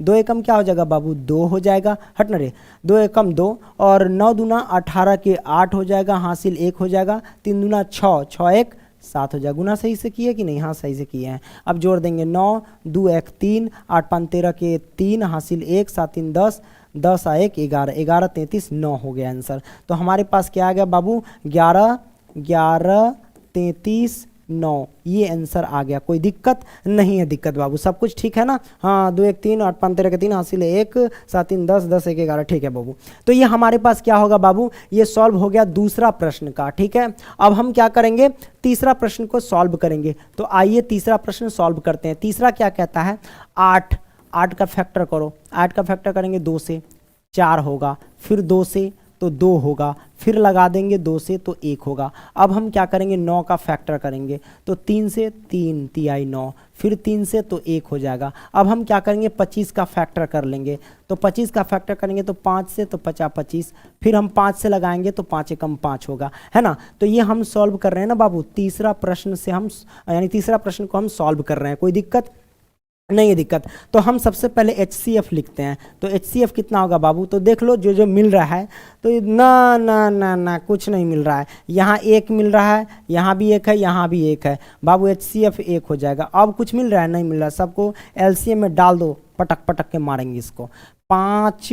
एकम क्या हो जाएगा बाबू, 2 हो जाएगा, हटना रे, 2 एकम 2 और 9 दूना 18 के 8 हो जाएगा, हासिल 1 हो जाएगा, 3 दूना 6, 6 1 7 हो जाएगा। गुना सही से किए कि नहीं, हाँ सही से किए हैं। अब जोड़ देंगे 9 2 1 3, 8 5 13 के 3, हासिल 1, 7 3 10, 10 आ 1 11, 11 33 9 हो गया आंसर। तो हमारे पास क्या आ गया बाबू, 11 11 33 9, ये आंसर आ गया। कोई दिक्कत नहीं है, दिक्कत बाबू सब कुछ ठीक है ना। हाँ 2 1 3, 8 5 13 के 3, हासिल 1, 7 3 10, 10 1 11, ठीक है बाबू। तो ये हमारे पास क्या होगा बाबू, ये सॉल्व हो गया दूसरा प्रश्न का, ठीक है। अब हम क्या करेंगे, तीसरा प्रश्न को सॉल्व करेंगे। तो आइए तीसरा प्रश्न सॉल्व करते हैं। तीसरा क्या कहता है, 8 का फैक्टर करो, 8 का फैक्टर करेंगे 2 से 4 होगा, फिर 2 से तो 2 होगा, फिर लगा देंगे 2 से तो 1 होगा। अब हम क्या करेंगे, 9 का फैक्टर करेंगे, तो 3 से 3 तिहाई 9, फिर 3 से तो 1 हो जाएगा। अब हम क्या करेंगे, 25 का फैक्टर कर लेंगे, तो 25 का फैक्टर करेंगे तो 5 से तो 50 25, फिर हम 5 से लगाएंगे तो 5 एकम 5 होगा, है ना। तो ये हम सॉल्व कर रहे हैं ना बाबू, तीसरा प्रश्न से हम यानी तीसरा प्रश्न को हम सॉल्व कर रहे हैं, कोई दिक्कत नहीं है दिक्कत। तो हम सबसे पहले HCF लिखते हैं। तो HCF कितना होगा बाबू, तो देख लो जो जो मिल रहा है, तो ना ना ना ना कुछ नहीं मिल रहा है, यहाँ 1 मिल रहा है, यहाँ भी 1 है, यहाँ भी 1 है बाबू, HCF 1 हो जाएगा। अब कुछ मिल रहा है, नहीं मिल रहा, सबको LCM में डाल दो, पटक पटक के मारेंगे इसको। 5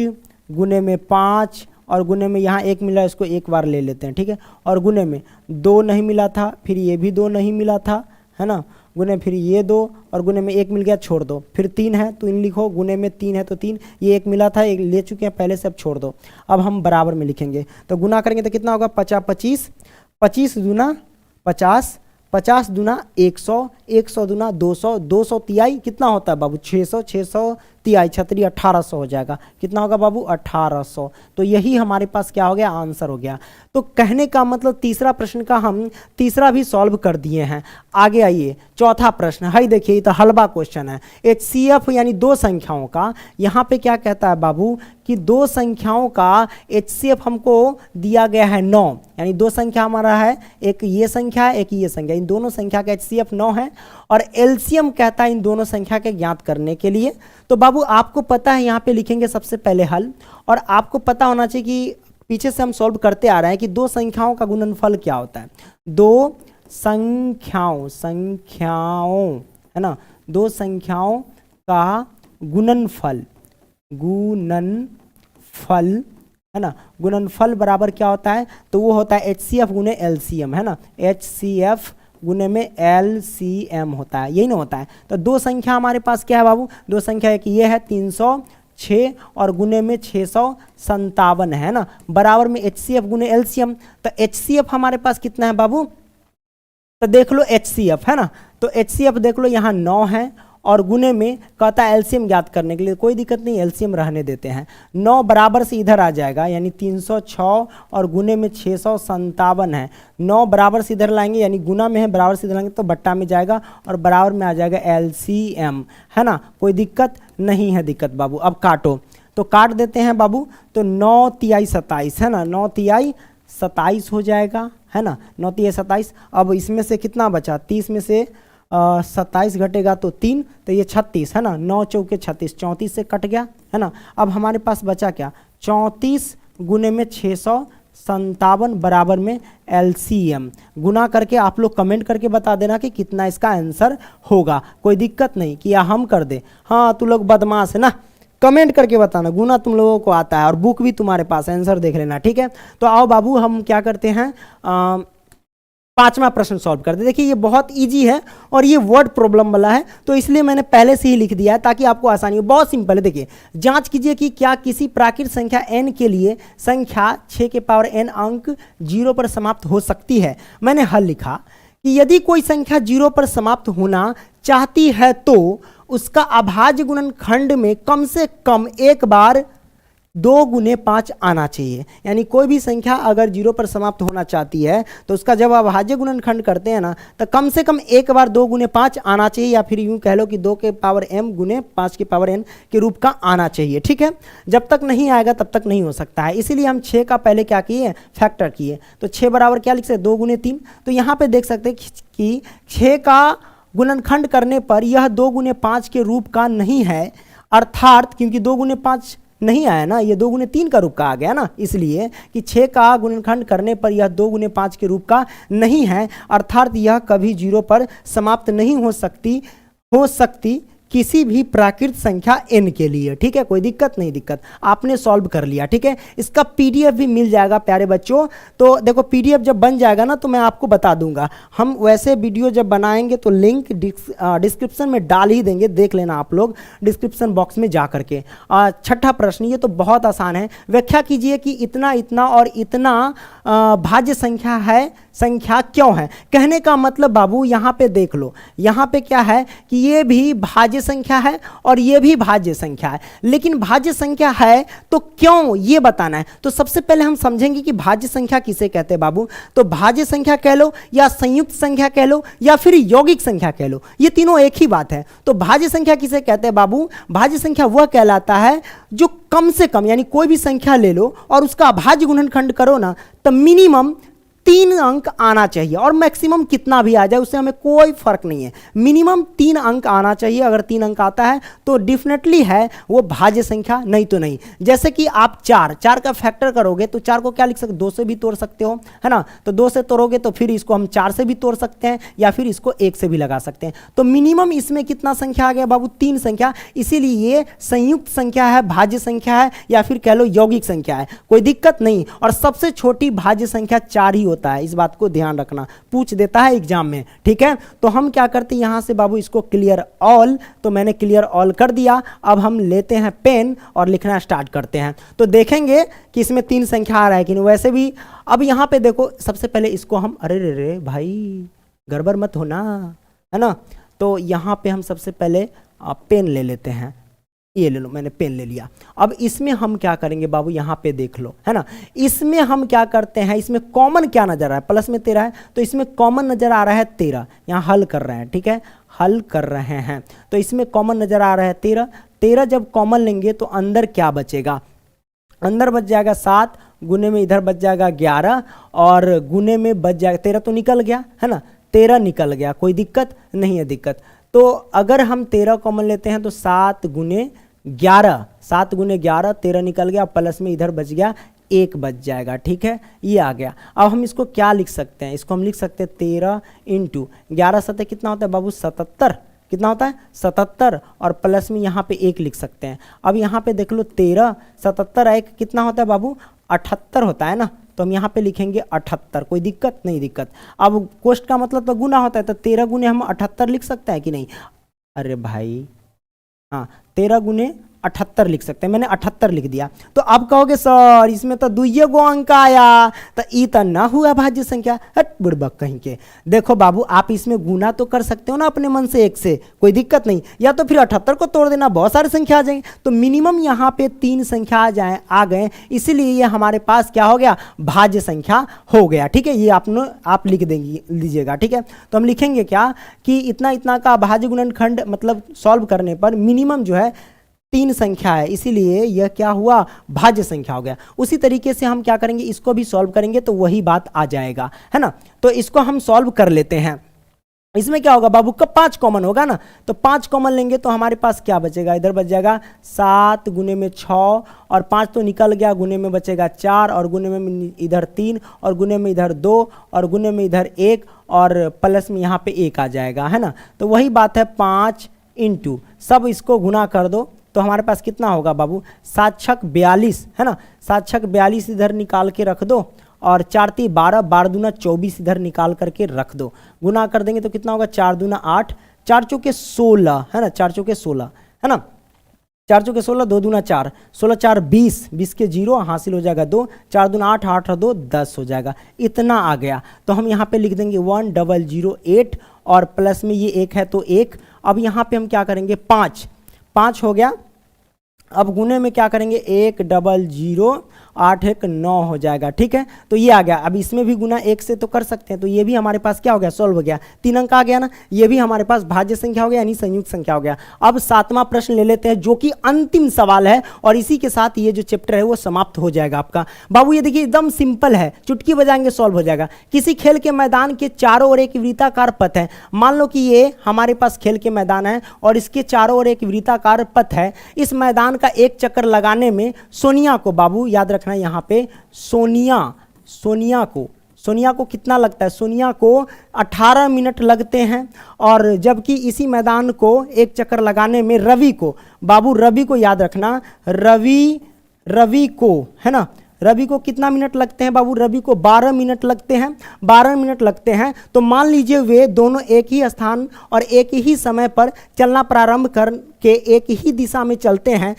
गुने में 5 और गुने में यहाँ 1 मिला, इसको एक बार ले लेते हैं, ठीक है। और गुने में 2 नहीं मिला था, फिर ये भी 2 नहीं मिला था, है ना। गुने फिर ये 2 और गुने में 1 मिल गया, छोड़ दो, फिर 3 है तो इन लिखो, गुने में 3 है तो 3, ये 1 मिला था, 1 ले चुके हैं पहले से, अब छोड़ दो। अब हम बराबर में लिखेंगे, तो गुना करेंगे तो कितना होगा, 50 25, 25 दूना 50, 50 दूना 100, 100 दूना 200, 200 तिहाई कितना होता है बाबू, 600, 600 तिहाई 36 1800 हो जाएगा। कितना होगा बाबू, 1800। तो यही हमारे पास क्या हो गया, आंसर हो गया। तो कहने का मतलब तीसरा प्रश्न का हम तीसरा भी सॉल्व कर दिए हैं। आगे आइए चौथा प्रश्न, हाई देखिए ये तो हलवा क्वेश्चन है। HCF यानी दो संख्याओं का, यहाँ पे क्या कहता है बाबू कि दो संख्याओं का HCF हमको दिया गया है 9, यानी दो संख्या हमारा है, एक ये संख्या है, एक ये संख्या, इन दोनों संख्या का HCF 9 है और LCM कहता है इन दोनों संख्या के ज्ञात करने के लिए। तो बाबू आपको पता है, यहाँ पे लिखेंगे सबसे पहले हल, और आपको पता होना चाहिए कि पीछे से हम सॉल्व करते आ रहे हैं कि दो संख्याओं का गुणनफल क्या होता है। दो संख्याओं है ना, दो संख्याओं का गुणनफल है ना, गुणनफल बराबर क्या होता है, तो वो होता है HCF गुने LCM, है ना, HCF गुने में LCM होता है, यही ना होता है। तो दो संख्या हमारे पास क्या है बाबू, दो संख्या एक ये है 306 और गुने में 657 है ना, बराबर में HCF गुने LCM। तो HCF हमारे पास कितना है बाबू, तो देख लो HCF है ना, तो HCF देख लो यहाँ 9 है और गुने में कहता है LCM ज्ञात करने के लिए, कोई दिक्कत नहीं, LCM रहने देते हैं। 9 बराबर से इधर आ जाएगा, यानी 306 और गुने में 657 है, 9 बराबर से इधर लाएंगे, यानी गुना में है, बराबर से इधर लाएंगे तो बट्टा में जाएगा और बराबर में आ जाएगा LCM, है ना, कोई दिक्कत नहीं है दिक्कत बाबू। अब काटो, तो काट देते हैं बाबू, तो 9 तिहाई 27 है ना, 9 तिहाई 27 हो जाएगा, है ना, 9 तिहाई 27। अब इसमें से कितना बचा, 30 में से 27 घटेगा तो 3, तो ये 36 है ना, 9 चौके 36, 34 से कट गया, है ना। अब हमारे पास बचा क्या, 34 गुने में 657 बराबर में LCM। गुना करके आप लोग कमेंट करके बता देना कि कितना इसका आंसर होगा, कोई दिक्कत नहीं कि या हम कर दे, हाँ तुम लोग बदमाश है ना, कमेंट करके बताना, गुना तुम लोगों को आता है और बुक भी तुम्हारे पास, आंसर देख लेना, ठीक है। तो आओ बाबू हम क्या करते हैं, पांचवा प्रश्न सॉल्व करते। देखिए ये बहुत इजी है और ये वर्ड प्रॉब्लम वाला है, तो इसलिए मैंने पहले से ही लिख दिया है ताकि आपको आसानी हो। बहुत सिंपल है। देखिए जांच कीजिए कि क्या किसी प्राकृत संख्या n के लिए संख्या 6 के पावर n अंक 0 पर समाप्त हो सकती है। मैंने हल लिखा कि यदि कोई संख्या 0 पर समाप्त होना चाहती है तो उसका अभाज्य गुणनखंड में कम से कम एक बार 2 गुने 5 आना चाहिए। यानी कोई भी संख्या अगर 0 पर समाप्त होना चाहती है तो उसका जब अभाज्य गुणनखंड करते हैं ना, तो कम से कम एक बार 2 गुने 5 आना चाहिए, या फिर यूं कह लो कि 2 के पावर m गुने 5 के पावर n के रूप का आना चाहिए। ठीक है, जब तक नहीं आएगा तब तक नहीं हो सकता है। इसीलिए हम 6 का पहले क्या किए, फैक्टर किए। तो 6 बराबर क्या लिख सकते, 2 गुने 3। तो यहाँ पे देख सकते कि 6 का गुणनखंड करने पर यह 2 गुने 5 के रूप का नहीं है, अर्थात क्योंकि 2 गुने 5 नहीं आया ना, ये 2 गुने 3 का रूप का आ गया ना, इसलिए कि 6 का गुणनखंड करने पर यह 2 गुने 5 के रूप का नहीं है, अर्थात यह कभी 0 पर समाप्त नहीं हो सकती किसी भी प्राकृत संख्या n के लिए। ठीक है, कोई दिक्कत नहीं, दिक्कत आपने सॉल्व कर लिया। ठीक है, इसका पीडीएफ भी मिल जाएगा प्यारे बच्चों। तो देखो पीडीएफ जब बन जाएगा ना तो मैं आपको बता दूंगा। हम वैसे वीडियो जब बनाएंगे तो लिंक डिस्क्रिप्शन में डाल ही देंगे, देख लेना आप लोग डिस्क्रिप्शन बॉक्स में जा करके। छठा प्रश्न, ये तो बहुत आसान है। व्याख्या कीजिए कि इतना इतना और इतना भाज्य संख्या है, संख्या क्यों है। कहने का मतलब बाबू यहाँ पे देख लो, यहाँ पे क्या है कि ये भी भाज्य संख्या है और ये भी भाज्य संख्या है, लेकिन भाज्य संख्या है तो क्यों ये बताना है। तो सबसे पहले हम समझेंगे कि भाज्य संख्या किसे कहते हैं बाबू। तो भाज्य संख्या कह लो या संयुक्त संख्या कह लो या फिर यौगिक संख्या कह लो, ये तीनों एक ही बात है। तो भाज्य संख्या किसे कहते हैं बाबू, भाज्य संख्या वह कहलाता है जो कम से कम, यानी कोई भी संख्या ले लो और उसका अभाज्य गुणनखंड करो ना, तो मिनिमम 3 अंक आना चाहिए, और मैक्सिमम कितना भी आ जाए उससे हमें कोई फर्क नहीं है, मिनिमम 3 अंक आना चाहिए। अगर 3 अंक आता है तो डेफिनेटली है वो भाज्य संख्या, नहीं तो नहीं। जैसे कि आप 4 का फैक्टर करोगे तो 4 को क्या लिख सकते, 2 से भी तोड़ सकते हो, है ना। तो 2 से तोड़ोगे तो फिर इसको हम 4 से भी तोड़ सकते हैं या फिर इसको 1 से भी लगा सकते हैं। तो मिनिमम इसमें कितना संख्या आ गया बाबू, 3 संख्या। इसीलिए ये संयुक्त संख्या है, भाज्य संख्या है, या फिर कह लो यौगिक संख्या है, कोई दिक्कत नहीं। और सबसे छोटी भाज्य संख्या 4 ही होता है, इस बात को ध्यान रखना, पूछ देता है एग्जाम में। ठीक है, तो हम क्या करते हैं यहां से बाबू, इसको क्लियर ऑल, तो मैंने क्लियर ऑल कर दिया। अब हम लेते हैं पेन और लिखना स्टार्ट करते हैं। तो देखेंगे कि इसमें 3 संख्या आ रहा है कि नहीं। वैसे भी अब यहां पे देखो, सबसे पहले इसको हम, अरे रे रे भाई गड़बड़ मत होना, है ना। तो यहां पे हम सबसे पहले पेन ले लेते हैं, ये ले लो, मैंने पेन ले लिया। अब इसमें हम क्या करेंगे बाबू, यहाँ पे देख लो, है ना। इसमें हम क्या करते हैं, इसमें कॉमन क्या नजर आ रहा है, प्लस में 13 है, तो इसमें कॉमन नजर आ रहा है 13। यहाँ हल कर रहे हैं, ठीक है, हल कर रहे हैं, तो इसमें कॉमन नजर आ रहा है 13। 13 जब कॉमन लेंगे तो अंदर क्या बचेगा, अंदर बच जाएगा 7, गुने में इधर बच जाएगा 11, और गुने में बच जाएगा 13, तो निकल गया, है ना, 13 निकल गया, कोई दिक्कत नहीं है। दिक्कत तो अगर हम 13 कॉमन लेते हैं तो 7 गुने 11, 7 गुने 11, 13 निकल गया, प्लस में इधर बच गया 1 बच जाएगा। ठीक है, ये आ गया। अब हम इसको क्या लिख सकते हैं, इसको हम लिख सकते हैं 13 इंटू 11 सतह कितना होता है बाबू, 77। कितना होता है, 77, और प्लस में यहाँ पे 1 लिख सकते हैं। अब यहाँ पे देख लो 13 77 1 कितना होता है बाबू, 78 होता है ना, तो हम यहाँ पे लिखेंगे 78, कोई दिक्कत नहीं, दिक्कत। अब कोष्ट का मतलब तो गुना होता है, तो 13 गुने हम 78 लिख सकते हैं कि नहीं, अरे भाई हाँ 13 गुने 78 लिख सकते हैं, मैंने 78 लिख दिया। तो अब कहोगे सर इसमें तो 2 गो अंक आया, तो ई तो ना हुआ भाज्य संख्या, हट बुड़बक कहीं के। देखो बाबू आप इसमें गुना तो कर सकते हो ना अपने मन से 1 से, कोई दिक्कत नहीं, या तो फिर 78 को तोड़ देना, बहुत सारी संख्या आ जाएंगे। तो मिनिमम यहाँ पे 3 संख्या आ गए, इसीलिए ये हमारे पास क्या हो गया, भाज्य संख्या हो गया। ठीक है, ये आप लिख देंगे, लीजिएगा। ठीक है, तो हम लिखेंगे क्या कि इतना इतना का भाज्य गुणनखंड, मतलब सॉल्व करने पर मिनिमम जो है 3 संख्या है, इसीलिए यह क्या हुआ, भाज्य संख्या हो गया। उसी तरीके से हम क्या करेंगे, इसको भी सॉल्व करेंगे तो वही बात आ जाएगा, है ना। तो इसको हम सॉल्व कर लेते हैं। इसमें क्या होगा बाबू, कब 5 कॉमन होगा ना, तो 5 कॉमन लेंगे तो हमारे पास क्या बचेगा, इधर बच जाएगा 7 गुने में 6, और 5 तो निकल गया, गुने में बचेगा 4, और गुने में इधर 3, और गुने में इधर 2, और गुने में इधर 1, और प्लस में यहाँ पे 1 आ जाएगा, है ना। तो वही बात है 5 इंटू सब इसको गुना कर दो, तो हमारे पास कितना होगा बाबू, 7 छक 42, है ना, 7 छक 42 इधर निकाल के रख दो, और 4 × 12, 12 दूना 24 इधर निकाल करके रख दो। गुना कर देंगे तो कितना होगा, 4 दूना 8, 4 चौके 16 है ना, 4 चौके 16 है ना, 4 चौके 16, 2 दूना 4, 16 4 20, 20 के 0 हासिल हो जाएगा 2, 4 दूना 8, 8 और 2 10 हो जाएगा। इतना आ गया तो हम यहाँ पे लिख देंगे 1008 और प्लस में ये 1 है तो 1। अब यहाँ पे हम क्या करेंगे, 5 5 हो गया। अब गुने में क्या करेंगे, 100, 8 1 9 हो जाएगा। ठीक है, तो ये आ गया। अब इसमें भी गुना 1 से तो कर सकते हैं, तो ये भी हमारे पास क्या हो गया, सॉल्व हो गया। 3 अंक आ गया ना, ये भी हमारे पास भाज्य संख्या हो गया यानी संयुक्त संख्या हो गया। अब 7वां प्रश्न ले लेते हैं जो कि अंतिम सवाल है और इसी के साथ ये जो चैप्टर है वो समाप्त हो जाएगा आपका। बाबू ये देखिए एकदम सिंपल है, चुटकी बजाएंगे सॉल्व हो जाएगा। किसी खेल के मैदान के चारों ओर एक वृत्ताकार पथ है। मान लो कि ये हमारे पास खेल के मैदान है और इसके चारों ओर एक वृत्ताकार पथ है। इस मैदान का एक चक्कर लगाने में सोनिया को, बाबू याद रखना यहाँ पे, सोनिया को कितना लगता है, सोनिया को 18 मिनट लगते हैं। और जबकि इसी मैदान को एक चक्कर लगाने में रवि को, बाबू रवि को याद रखना, रवि को है ना, रवि को कितना मिनट लगते हैं बाबू, रवि को 12 मिनट लगते हैं, 12 मिनट लगते हैं। तो मान लीजिए वे दोनों एक ही स्थान और एक ही समय पर चलना प्रारंभ करके एक ही दिशा में चलते हैं,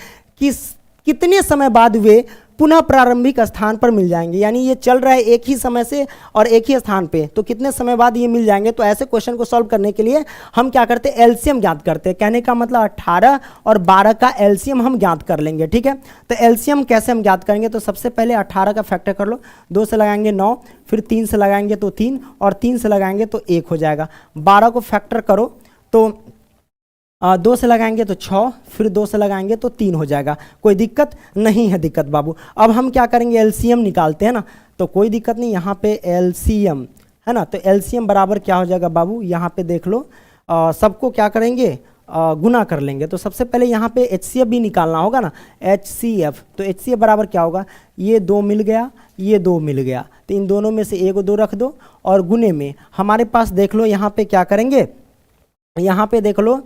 कितने समय बाद वे पुनः प्रारंभिक स्थान पर मिल जाएंगे। यानी ये चल रहा है एक ही समय से और एक ही स्थान पे, तो कितने समय बाद ये मिल जाएंगे। तो ऐसे क्वेश्चन को सॉल्व करने के लिए हम क्या करते हैं, एलसीएम ज्ञात करते हैं। कहने का मतलब 18 और 12 का एलसीएम हम ज्ञात कर लेंगे। ठीक है, तो एलसीएम कैसे हम ज्ञात करेंगे, तो सबसे पहले 18 का फैक्टर कर लो, 2 से लगाएंगे 9, फिर 3 से लगाएंगे तो 3 और 3 से लगाएंगे तो 1 हो जाएगा। 12 को फैक्टर करो तो 2 से लगाएंगे तो 6, फिर 2 से लगाएंगे तो 3 हो जाएगा। कोई दिक्कत नहीं है दिक्कत बाबू। अब हम क्या करेंगे, एलसीएम निकालते हैं ना, तो कोई दिक्कत नहीं, यहाँ पे एलसीएम है ना, तो एलसीएम बराबर क्या हो जाएगा बाबू, यहाँ पे देख लो, सबको क्या करेंगे, गुना कर लेंगे। तो सबसे पहले यहाँ पे HCF भी निकालना होगा ना, HCF, तो HCF बराबर क्या होगा, ये 2 मिल गया, ये 2 मिल गया, तो इन दोनों में से एक 2 रख दो और गुने में हमारे पास देख लो यहाँ पे क्या करेंगे, यहाँ पे देख लो,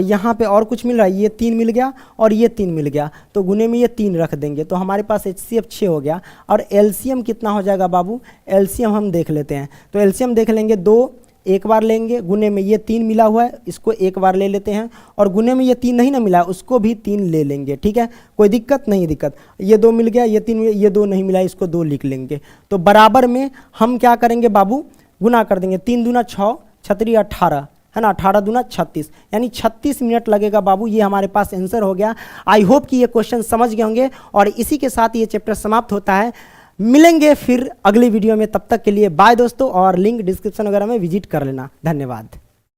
यहाँ पे और कुछ मिल रहा है, ये 3 मिल गया और ये 3 मिल गया, तो गुने में ये 3 रख देंगे, तो हमारे पास HCF 6 हो गया। और एलसीएम कितना हो जाएगा बाबू, एलसीएम हम देख लेते हैं। तो एलसीएम देख लेंगे, 2 एक बार लेंगे, गुने में ये 3 मिला हुआ है, इसको एक बार ले लेते हैं, और गुने में ये 3 नहीं ना मिला है, उसको भी 3 ले लेंगे। ठीक है, कोई दिक्कत नहीं दिक्कत, ये 2 मिल गया, ये 3 मिल गया, ये 2 नहीं मिला, इसको 2 लिख लेंगे। तो बराबर में हम क्या करेंगे बाबू, गुना कर देंगे, 3 दूना 6, 6 18 है ना, 18 दूना 36, यानी 36 मिनट लगेगा बाबू। ये हमारे पास आंसर हो गया। आई होप कि ये क्वेश्चन समझ गए होंगे और इसी के साथ ये चैप्टर समाप्त होता है। मिलेंगे फिर अगली वीडियो में, तब तक के लिए बाय दोस्तों, और लिंक डिस्क्रिप्शन वगैरह में विजिट कर लेना। धन्यवाद।